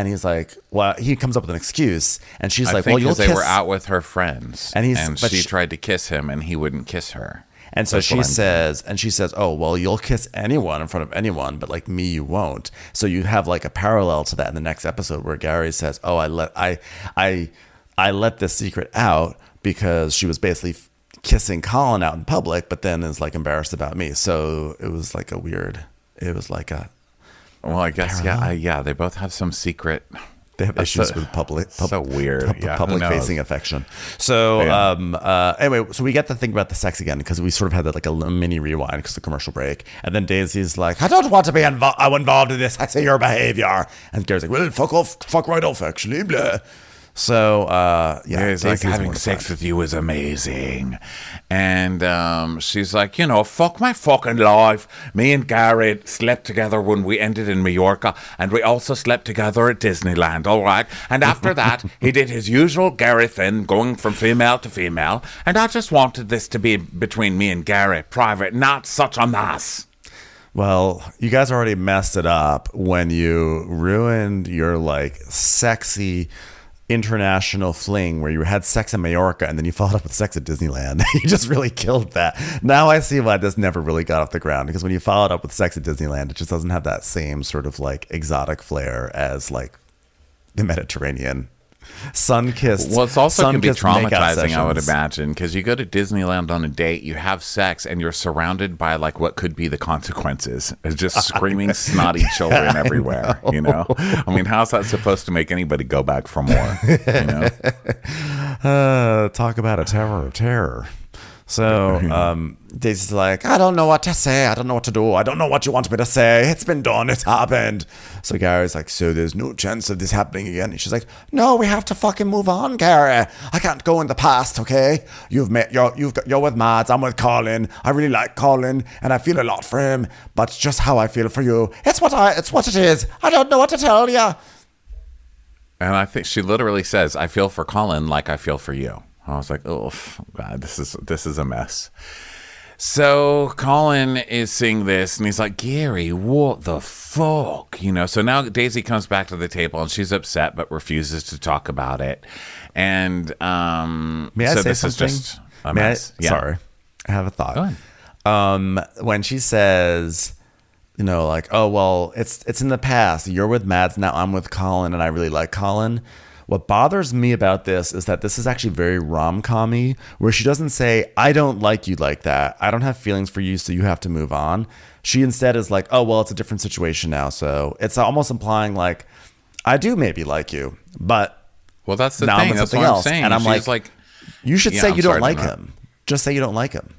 he's like, well, he comes up with an excuse, and she's like, "Well, you'll kiss." They were out with her friends, And and she tried to kiss him, and he wouldn't kiss her. And so she says, "Oh, well, you'll kiss anyone in front of anyone, but like me, you won't." So you have like a parallel to that in the next episode where Gary says, "Oh, I let this secret out because she was basically kissing Colin out in public, but then is like embarrassed about me." So it was like Well, I guess, yeah, they both have some secret. they have issues with public weird. public facing affection. So anyway, so we get to think about the sex again, because we sort of had that like a mini rewind because of the commercial break, and then Daisy's like, "I don't want to be involved in this. I see your behavior," and Gary's like, "Well, fuck right off, actually." Blah. So It's like, "Having sex with you is amazing." And she's like, "Fuck my fucking life. Me and Gary slept together when we ended in Mallorca, and we also slept together at Disneyland, all right? And after that, he did his usual Gary thing, going from female to female, and I just wanted this to be between me and Gary, private, not such a mess." Well, you guys already messed it up when you ruined your like sexy international fling where you had sex in Mallorca and then you followed up with sex at Disneyland. You just really killed that. Now I see why this never really got off the ground, because when you followed up with sex at Disneyland, it just doesn't have that same sort of like exotic flair as like the Mediterranean. Sun-kissed. Well, it's also can be sun-kissed makeout traumatizing, I would sessions. imagine, because you go to Disneyland on a date, you have sex, and you're surrounded by like what could be the consequences. It's just screaming, snotty children everywhere. You know, I mean, how's that supposed to make anybody go back for more? You know, Talk about a tower of terror. So Daisy's like, I don't know what to say. I don't know what to do. I don't know what you want me to say. It's been done. It's happened. So Gary's like, so there's no chance of this happening again. And she's like, no, we have to fucking move on, Gary. I can't go in the past, okay? You're with Mads. I'm with Colin. I really like Colin, and I feel a lot for him. But it's just how I feel for you. It's what it is. I don't know what to tell you. and I think she literally says, "I feel for Colin like I feel for you." I was like, "Oh God, this is a mess." So Colin is seeing this and he's like, Gary, what the fuck? You know, so now Daisy comes back to the table and she's upset but refuses to talk about it. And May I so say this something? is just a mess. Yeah. Sorry, I have a thought. Go ahead. When she says, you know, like, oh, well, it's in the past. You're with Mads, now I'm with Colin, and I really like Colin. What bothers me about this is that this is actually very rom-com-y, where she doesn't say, I don't like you like that. I don't have feelings for you, so you have to move on. She instead is like, oh, well, it's a different situation now. So it's almost implying like, I do maybe like you, but Well, that's the now I'm thing. with That's something what I'm else. saying. And I'm She's like, you should say I'm you sorry don't to like interrupt. him. Just say you don't like him.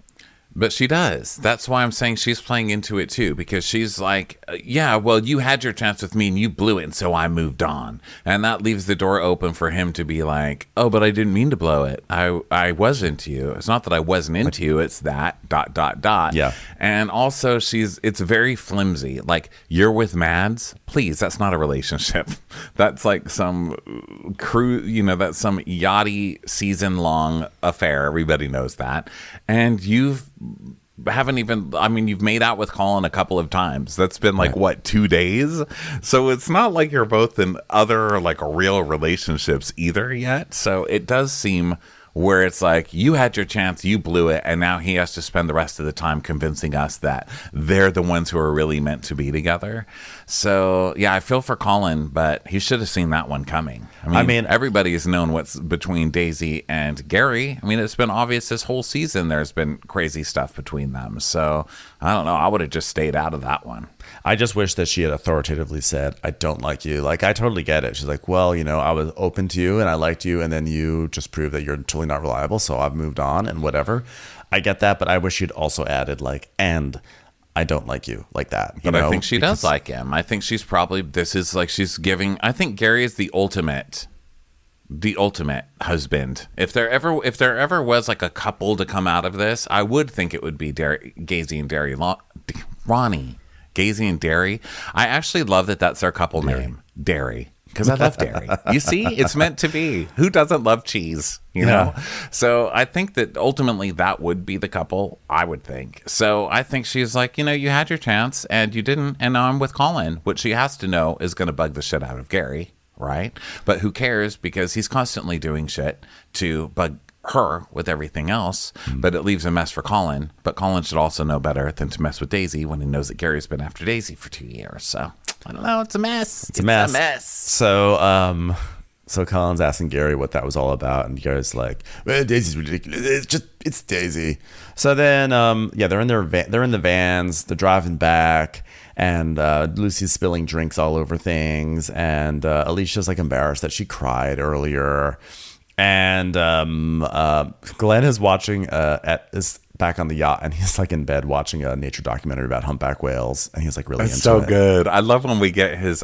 But she does. That's why I'm saying she's playing into it too, because she's like, yeah, well, you had your chance with me and you blew it, and so I moved on. And that leaves the door open for him to be like, oh, but I didn't mean to blow it. I was into you. It's not that I wasn't into you. It's that ... Yeah. And also it's very flimsy. Like, you're with Mads. Please, that's not a relationship. That's like some that's some yachty season-long affair. Everybody knows that. And you've made out with Colin a couple of times. That's been like, what, 2 days? So it's not like you're both in other like real relationships either yet. So it does seem where it's like, you had your chance, you blew it, and now he has to spend the rest of the time convincing us that they're the ones who are really meant to be together. So, yeah, I feel for Colin, but he should have seen that one coming. I mean, everybody's known what's between Daisy and Gary. I mean, it's been obvious this whole season there's been crazy stuff between them. So, I don't know. I would have just stayed out of that one. I just wish that she had authoritatively said, I don't like you. Like, I totally get it. She's like, well, I was open to you and I liked you, and then you just proved that you're totally not reliable, so I've moved on and whatever. I get that, but I wish she'd also added, like, and I don't like you like that. But I think she does like him. I think she's probably, I think Gary is the ultimate husband. If there ever was like a couple to come out of this, I would think it would be Gazy and Ronnie. Gazy and Derry. I actually love that that's their couple name, Derry, because I love dairy. You see, it's meant to be. Who doesn't love cheese? You know? So I think that ultimately that would be the couple, I would think. So I think she's like, you had your chance and you didn't, and now I'm with Colin, which she has to know is going to bug the shit out of Gary, right? But who cares, because he's constantly doing shit to bug her with everything else, but it leaves a mess for Colin. But Colin should also know better than to mess with Daisy when he knows that Gary's been after Daisy for 2 years. So I don't know. It's a mess. It's a mess. So Colin's asking Gary what that was all about, and Gary's like, well, Daisy's ridiculous. It's Daisy. So then, they're in the vans, they're driving back, and Lucy's spilling drinks all over things, and Alicia's like embarrassed that she cried earlier. And Glenn is watching is back on the yacht, and he's like in bed watching a nature documentary about humpback whales, and he's like really into so it. Good. I love when we get his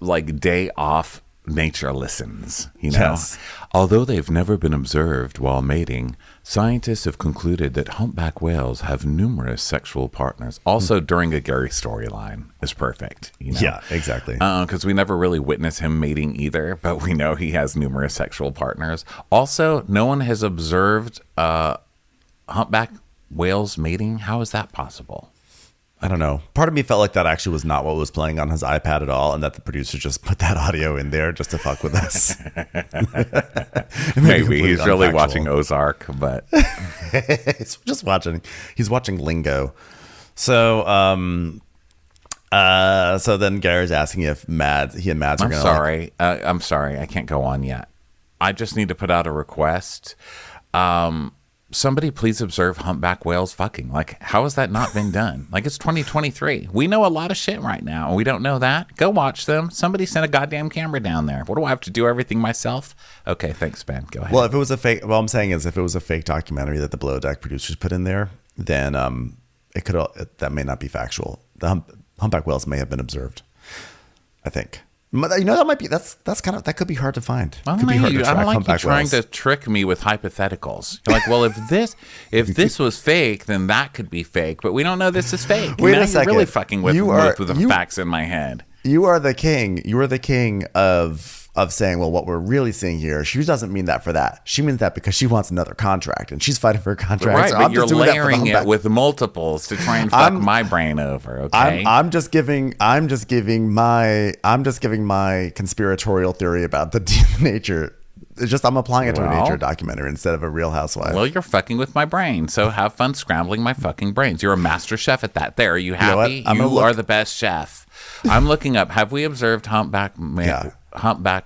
like day off nature listens. Yes. Although they've never been observed while mating, scientists have concluded that humpback whales have numerous sexual partners. Also, during a Gary storyline is perfect. Yeah, exactly. Because we never really witness him mating either, but we know he has numerous sexual partners. Also, no one has observed humpback whales mating. How is that possible? I don't know. Part of me felt like that actually was not what was playing on his iPad at all, and that the producer just put that audio in there just to fuck with us. Maybe he's really watching Ozark, but He's watching Lingo. So, so then Gary's asking if he and Mads are going to. I'm sorry. I can't go on yet. I just need to put out a request. Somebody please observe humpback whales fucking. Like, how has that not been done? Like, it's 2023. We know a lot of shit right now, and we don't know that. Go watch them. Somebody sent a goddamn camera down there. What do I have to do everything myself? Okay, thanks, Ben. Go ahead. Well, if it was a fake, what I'm saying is if it was a fake documentary that the Below Deck producers put in there, then that may not be factual. The humpback whales may have been observed, I think. That might be that could be hard to find. I don't like you trying to trick me with hypotheticals. You're like, well, if this was fake, then that could be fake, but we don't know this is fake. Wait a second. You're really fucking with the facts in my head. You are the king. You are the king of saying, well, what we're really seeing here, she doesn't mean that for that. She means that because she wants another contract and she's fighting for a contract. Right, so but you're layering it with multiples to try and fuck my brain over. Okay, I'm just giving my conspiratorial theory about the nature. It's just I'm applying it to a nature documentary instead of a Real Housewife. Well, you're fucking with my brain, so have fun scrambling my fucking brains. You're a master chef at that. There, are you happy? You are the best chef. I'm looking up. Have we observed humpback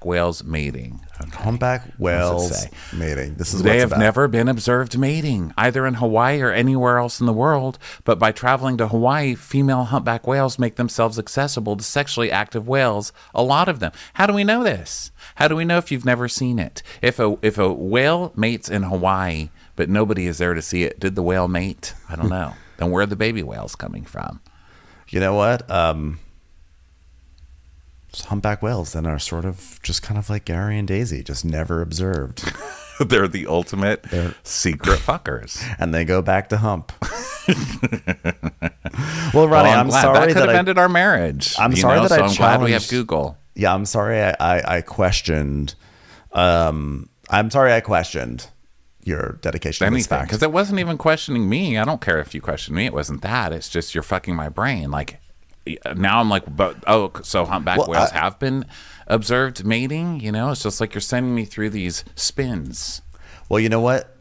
whales mating? Okay. Humpback whales mating. This is they have never been observed mating either in Hawaii or anywhere else in the world. But by traveling to Hawaii, female humpback whales make themselves accessible to sexually active whales. A lot of them. How do we know this? How do we know if you've never seen it? If a whale mates in Hawaii, but nobody is there to see it, did the whale mate? I don't know. Then where are the baby whales coming from? You know what? Humpback whales then are sort of just kind of like Gary and Daisy, just never observed. They're the ultimate secret fuckers. And they go back to hump. Well, Ronnie, I'm sorry that could have ended our marriage. I'm sorry that I'm glad we have Google. Yeah, I'm sorry I questioned. I'm sorry I questioned your dedication to this fact. Because it wasn't even questioning me. I don't care if you question me. It wasn't that. It's just you're fucking my brain. Like, now I'm like, so humpback whales have been observed mating? It's just like you're sending me through these spins. Well, you know what?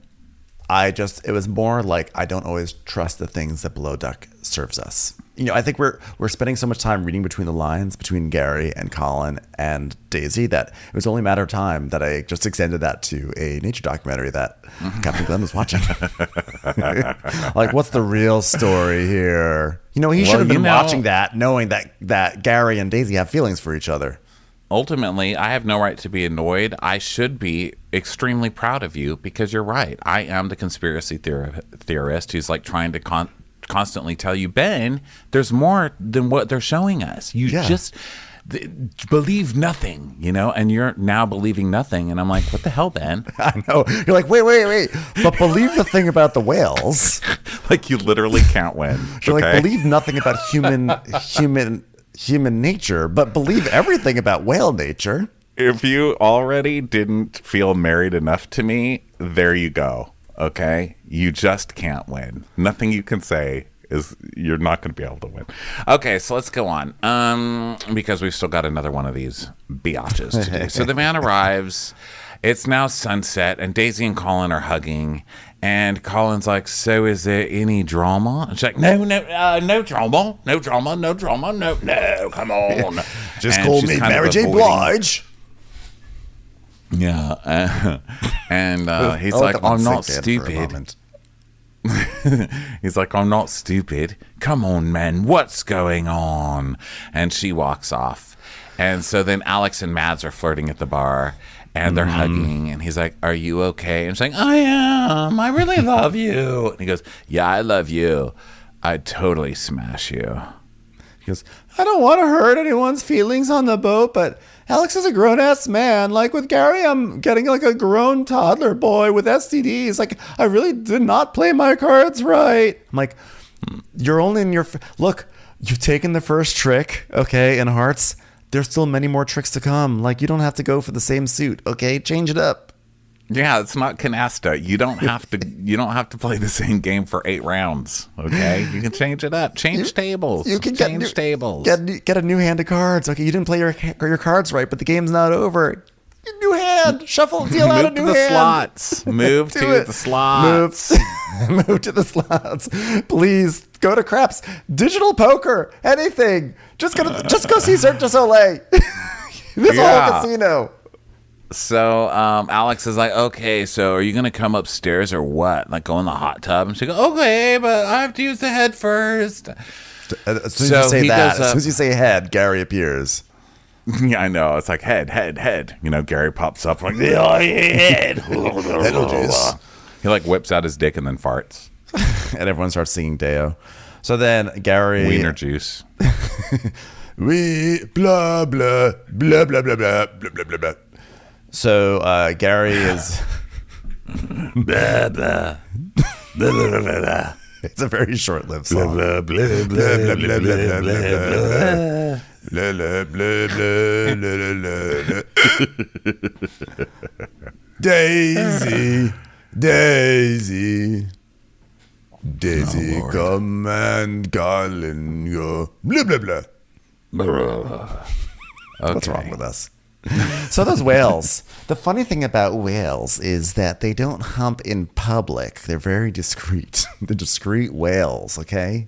It was more like I don't always trust the things that Below Deck serves us. I think we're spending so much time reading between the lines between Gary and Colin and Daisy that it was only a matter of time that I just extended that to a nature documentary that Captain Glenn was watching. Like, what's the real story here? He should have been watching that, knowing that Gary and Daisy have feelings for each other. Ultimately, I have no right to be annoyed. I should be extremely proud of you because you're right. I am the conspiracy theorist who's like trying to constantly tell you, Ben, there's more than what they're showing us. You just believe nothing, and you're now believing nothing. And I'm like, what the hell, Ben? I know. You're like, wait. But believe the thing about the whales. Like, you literally can't win. You're like, believe nothing about human nature, but believe everything about whale nature. If you already didn't feel married enough to me, there you go. Okay? You just can't win. Nothing you can say is you're not going to be able to win. Okay, so let's go on. Because we've still got another one of these biatches to do. So the man arrives. It's now sunset, and Daisy and Colin are hugging. And Colin's like, so is there any drama? And she's like, no drama, no, come on. Just call me Mary J. Blige. Yeah. And he's like, I'm not stupid. He's like, I'm not stupid. Come on, man, what's going on? And she walks off. And so then Alex and Mads are flirting at the bar. And they're hugging, and he's like, are you okay? And she's like, I am. I really love you. And he goes, yeah, I love you. I'd totally smash you. He goes, I don't want to hurt anyone's feelings on the boat, but Alex is a grown-ass man. Like, with Gary, I'm getting like a grown toddler boy with STDs. Like, I really did not play my cards right. I'm like, you're only in your... Look, you've taken the first trick, okay, in Hearts. There's still many more tricks to come. Like, you don't have to go for the same suit, okay? Change it up. Yeah, it's not canasta. You don't have to play the same game for 8 rounds. Okay, you can change it up. Change tables. You can change tables. Get a new hand of cards. Okay, you didn't play your cards right, but the game's not over. New hand. Shuffle. Deal out a new Move to the hand. Slots. Move to the slots. Move to the slots. Please go to Craps. Digital poker. Anything. Just go see Cirque du Soleil. This whole casino. So Alex is like, okay, so are you going to come upstairs or what? Like go in the hot tub? And she goes, okay, but I have to use the head first. As soon as you say head, Gary appears. Yeah, I know. It's like head. Gary pops up like, oh, head. He like whips out his dick and then farts. And everyone starts singing Deo. So then Gary... Wiener juice. We blah, blah, blah, blah, blah, blah, blah, blah, blah, blah. So Gary is blah, blah. Blah, blah, blah, blah. It's a very short-lived song. Blah, blah, blah, blah, blah, blah, blah, blah, blah, blah, blah, blah, blah. Daisy, Daisy, come and Colin go. Blah, blah, blah. Okay. What's wrong with us? So those whales. The funny thing about whales is that they don't hump in public. They're very discreet. The discreet whales, okay?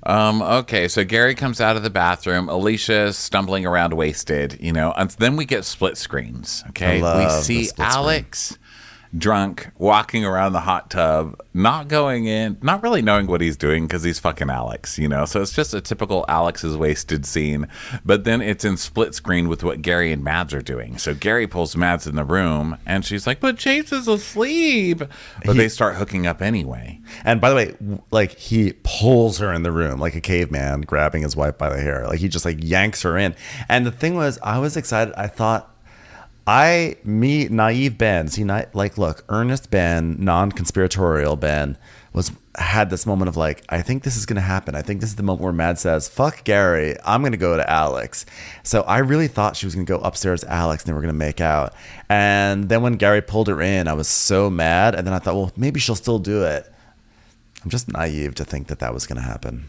Okay, so Gary comes out of the bathroom. Alicia's stumbling around wasted, and then we get split screens, okay? We see Alex drunk, walking around the hot tub, not going in, not really knowing what he's doing because he's fucking Alex, So it's just a typical Alex is wasted scene. But then it's in split screen with what Gary and Mads are doing. So Gary pulls Mads in the room and she's like, but Chase is asleep. But they start hooking up anyway. And by the way, like he pulls her in the room like a caveman grabbing his wife by the hair. Like he just like yanks her in. And the thing was, I was excited. I thought, naive Ben, look, earnest Ben, non-conspiratorial Ben had this moment of like, I think this is going to happen. I think this is the moment where Mad says, fuck Gary, I'm going to go to Alex. So I really thought she was going to go upstairs to Alex and they were going to make out. And then when Gary pulled her in, I was so mad. And then I thought, well, maybe she'll still do it. I'm just naive to think that was going to happen.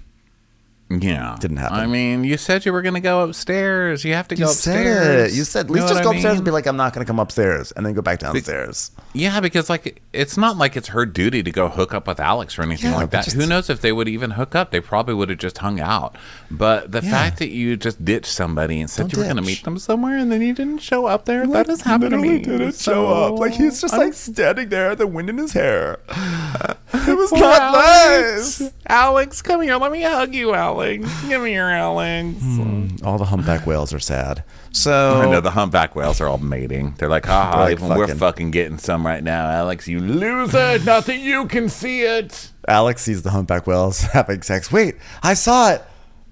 Yeah. Didn't happen. I mean, you said you were going to go upstairs. You have to go upstairs. You said, at least just go upstairs and be like, I'm not going to come upstairs, and then go back downstairs. Yeah, because it's not like it's her duty to go hook up with Alex or anything like that. Who knows if they would even hook up? They probably would have just hung out. But the fact that you just ditched somebody and said you were going to meet them somewhere and then you didn't show up there, that has happened to me. Didn't show up. Like he's just like standing there, the wind in his hair. It was not nice. Alex, come here. Let me hug you, Alex. Give me your Alex. All the humpback whales are sad. So I know the humpback whales are all mating. They're like, haha, even we're fucking getting some right now, Alex. You loser. Not that you can see it. Alex sees the humpback whales having sex. Wait, I saw it.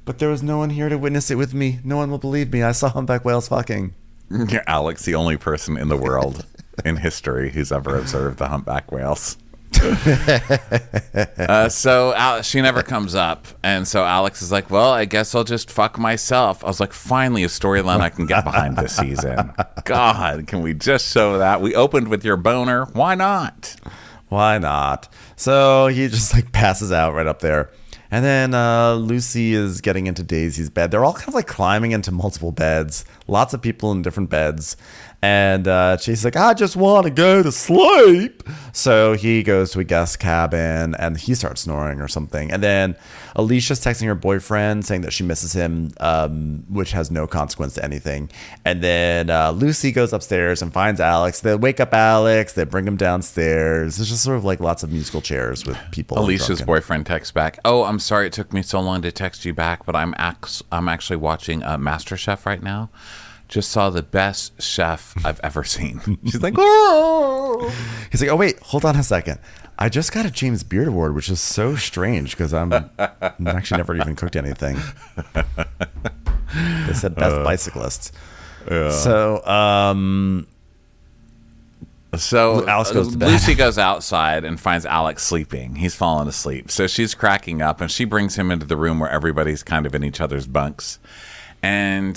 But there was no one here to witness it with me. No one will believe me. I saw humpback whales fucking. Yeah, Alex, the only person in the world in history who's ever observed the humpback whales. So she never comes up, and so Alex is like, well, I guess I'll just fuck myself. I was like, finally a storyline I can get behind this season. God, can we just show that? We opened with your boner. Why not? So he just like passes out right up there. And then Lucy is getting into Daisy's bed. They're all kind of like climbing into multiple beds. Lots of people in different beds. And she's like, I just want to go to sleep. So he goes to a guest cabin and he starts snoring or something. And then Alicia's texting her boyfriend saying that she misses him, which has no consequence to anything. And then Lucy goes upstairs and finds Alex. They wake up Alex. They bring him downstairs. It's just sort of like lots of musical chairs with people. Alicia's boyfriend texts back, oh, I'm sorry it took me so long to text you back, but I'm actually watching MasterChef right now. Just saw the best chef I've ever seen. She's like, oh. He's like, oh, wait, hold on a second. I just got a James Beard Award, which is so strange because I'm actually never even cooked anything. They said best bicyclist. Yeah. So Alex goes to bed. Lucy goes outside and finds Alex sleeping. He's fallen asleep. So she's cracking up and she brings him into the room where everybody's kind of in each other's bunks. And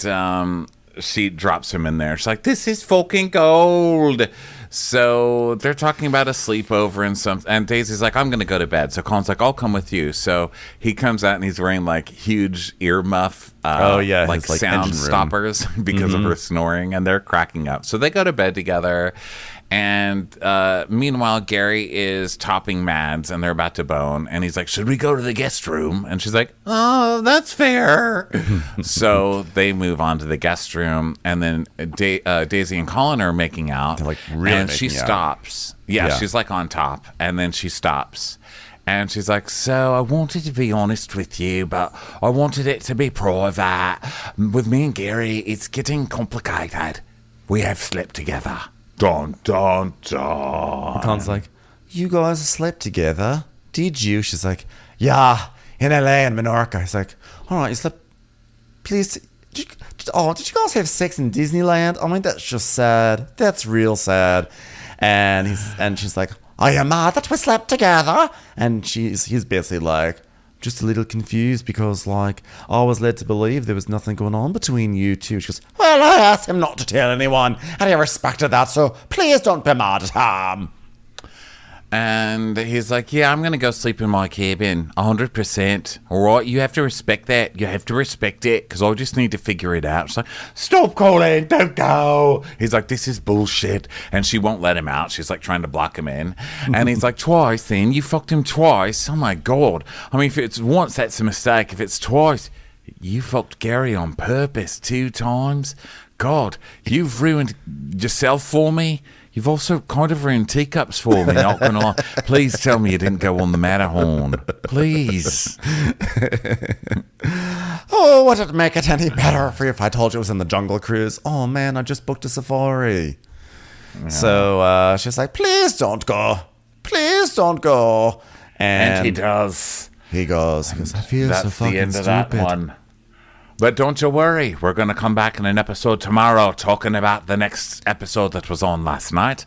she drops him in there. She's like, this is fucking gold. So they're talking about a sleepover and Daisy's like, I'm going to go to bed. So Colin's like, I'll come with you. So he comes out and he's wearing like huge earmuff, like his, like, sound engine room. stoppers because of her snoring. And they're cracking up. So they go to bed together. And meanwhile, Gary is topping Mads and they're about to bone. And he's like, should we go to the guest room? And she's like, oh, that's fair. So they move on to the guest room. And then Daisy and Colin are making out. They're, like, really and she making out. stops. Yeah, she's like on top. And then she stops. And she's like, so I wanted to be honest with you, but I wanted it to be private. With me and Gary, it's getting complicated. We have slept together. Dun, dun, dun. Colin's like, you guys slept together? Did you? She's like, yeah, in LA and Menorca. He's like, all right, you slept. Please, did you guys have sex in Disneyland? I mean, that's just sad. That's real sad. And she's like, are you mad that we slept together? And he's basically like, just a little confused because, like, I was led to believe there was nothing going on between you two. She goes, well, I asked him not to tell anyone, and he respected that, so please don't be mad at him. And he's like, yeah, I'm going to go sleep in my cabin, 100%. All right, you have to respect that. You have to respect it, because I just need to figure it out. She's like, stop, Colin, don't go. He's like, this is bullshit. And she won't let him out. She's like trying to block him in. And he's like, twice then? You fucked him twice? Oh, my God. I mean, if it's once, that's a mistake. If it's twice, you fucked Gary on purpose 2 times? God, you've ruined yourself for me. You've also kind of ruined teacups for me, not gonna lie. Please tell me you didn't go on the Matterhorn. Please. Oh, would it make it any better for you if I told you it was in the Jungle Cruise? Oh, man, I just booked a safari. Yeah. So she's like, please don't go. Please don't go. And he does. He goes, I feel That's so fucking the end stupid. of that one. But don't you worry, we're going to come back in an episode tomorrow talking about the next episode that was on last night.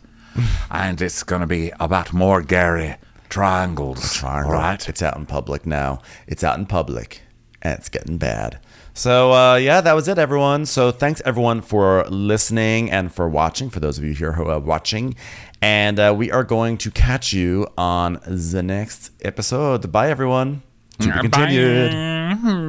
And it's going to be about more Gary triangles. All right? It's out in public now. It's out in public, and it's getting bad. So, yeah, that was it, everyone. So thanks, everyone, for listening and for watching, for those of you here who are watching. And we are going to catch you on the next episode. Bye, everyone. To be continued.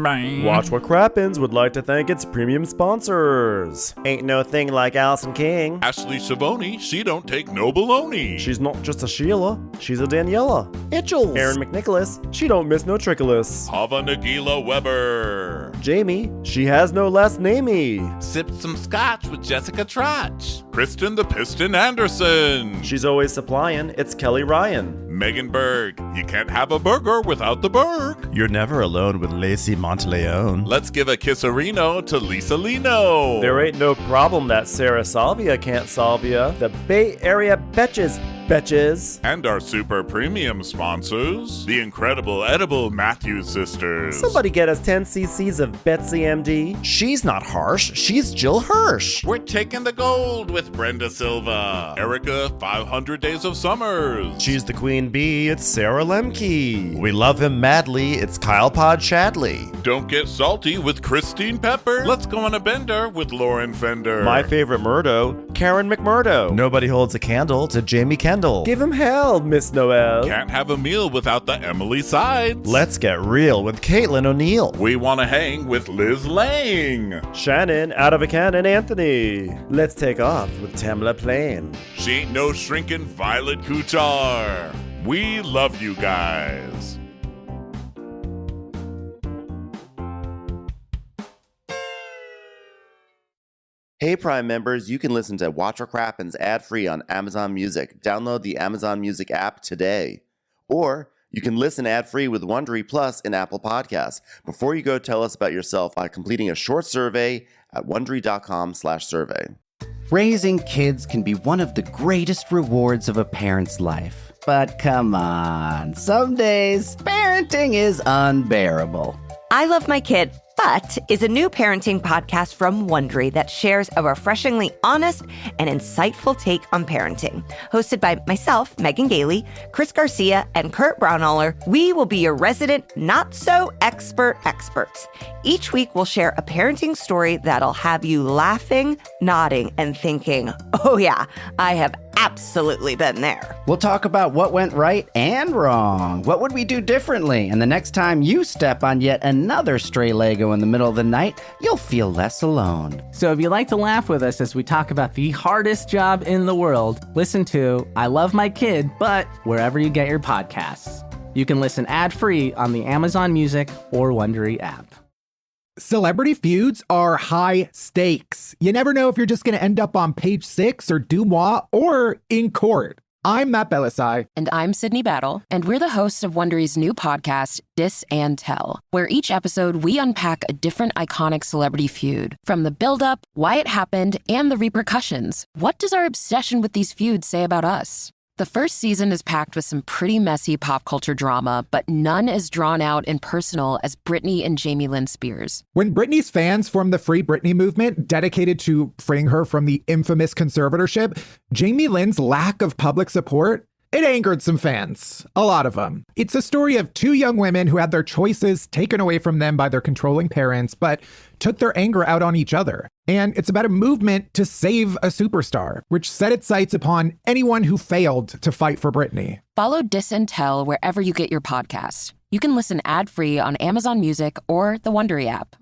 Bye. Watch What Crappens would like to thank its premium sponsors. Ain't no thing like Allison King. Ashley Savoni, she don't take no baloney. She's not just a Sheila, she's a Daniela. Itchels. Erin McNicholas, she don't miss no trickolas. Hava Nagila Weber. Jamie, she has no last namey. Sipped some scotch with Jessica Trotch. Kristen the Piston Anderson. She's always supplying, it's Kelly Ryan. Megan Berg, you can't have a burger without the Berg. You're never alone with Lacey Monteleone. Let's give a kisserino to Lisa Lino. There ain't no problem that Sarah Salvia can't solve ya. The Bay Area Betches. And our super premium sponsors, the incredible edible Matthews sisters. Somebody get us 10 cc's of Betsy MD. She's not harsh. She's Jill Hirsch. We're taking the gold with Brenda Silva. Erica, 500 Days of Summers. She's the queen bee, it's Sarah Lemke. We love him madly, it's Kyle Pod Shadley. Don't get salty with Christine Pepper. Let's go on a bender with Lauren Fender. My favorite Murdo, Karen McMurdo. Nobody holds a candle to Jamie Kendall. Give him hell, Miss Noel. Can't have a meal without the Emily Sides. Let's get real with Caitlin O'Neill. We want to hang with Liz Lang. Shannon, out of a cannon, Anthony. Let's take off with Tamla Plain. She ain't no shrinking Violet Kuchar. We love you guys. Hey Prime members, you can listen to Watch What Crappens ad-free on Amazon Music. Download the Amazon Music app today. Or you can listen ad-free with Wondery Plus in Apple Podcasts. Before you go, tell us about yourself by completing a short survey at Wondery.com/survey. Raising kids can be one of the greatest rewards of a parent's life. But come on, some days parenting is unbearable. I love my kid, But is a new parenting podcast from Wondery that shares a refreshingly honest and insightful take on parenting. Hosted by myself, Megan Gailey, Chris Garcia, and Kurt Braunohler, we will be your resident not-so-expert experts. Each week, we'll share a parenting story that'll have you laughing, nodding, and thinking, oh yeah, I have absolutely been there. We'll talk about what went right and wrong. What would we do differently? And the next time you step on yet another stray Lego in the middle of the night, you'll feel less alone. So if you like to laugh with us as we talk about the hardest job in the world, listen to I Love My Kid, but wherever you get your podcasts. You can listen ad-free on the Amazon Music or Wondery app. Celebrity feuds are high stakes. You never know if you're just going to end up on page 6 or Dumois or in court. I'm Matt Belisai. And I'm Sydney Battle. And we're the hosts of Wondery's new podcast, Dis and Tell, where each episode we unpack a different iconic celebrity feud. From the build-up, why it happened, and the repercussions. What does our obsession with these feuds say about us? The first season is packed with some pretty messy pop culture drama, but none as drawn out and personal as Britney and Jamie Lynn Spears. When Britney's fans formed the Free Britney movement, dedicated to freeing her from the infamous conservatorship, Jamie Lynn's lack of public support, it angered some fans. A lot of them. It's a story of two young women who had their choices taken away from them by their controlling parents, but took their anger out on each other. And it's about a movement to save a superstar, which set its sights upon anyone who failed to fight for Britney. Follow Dis and Tell wherever you get your podcasts. You can listen ad-free on Amazon Music or the Wondery app.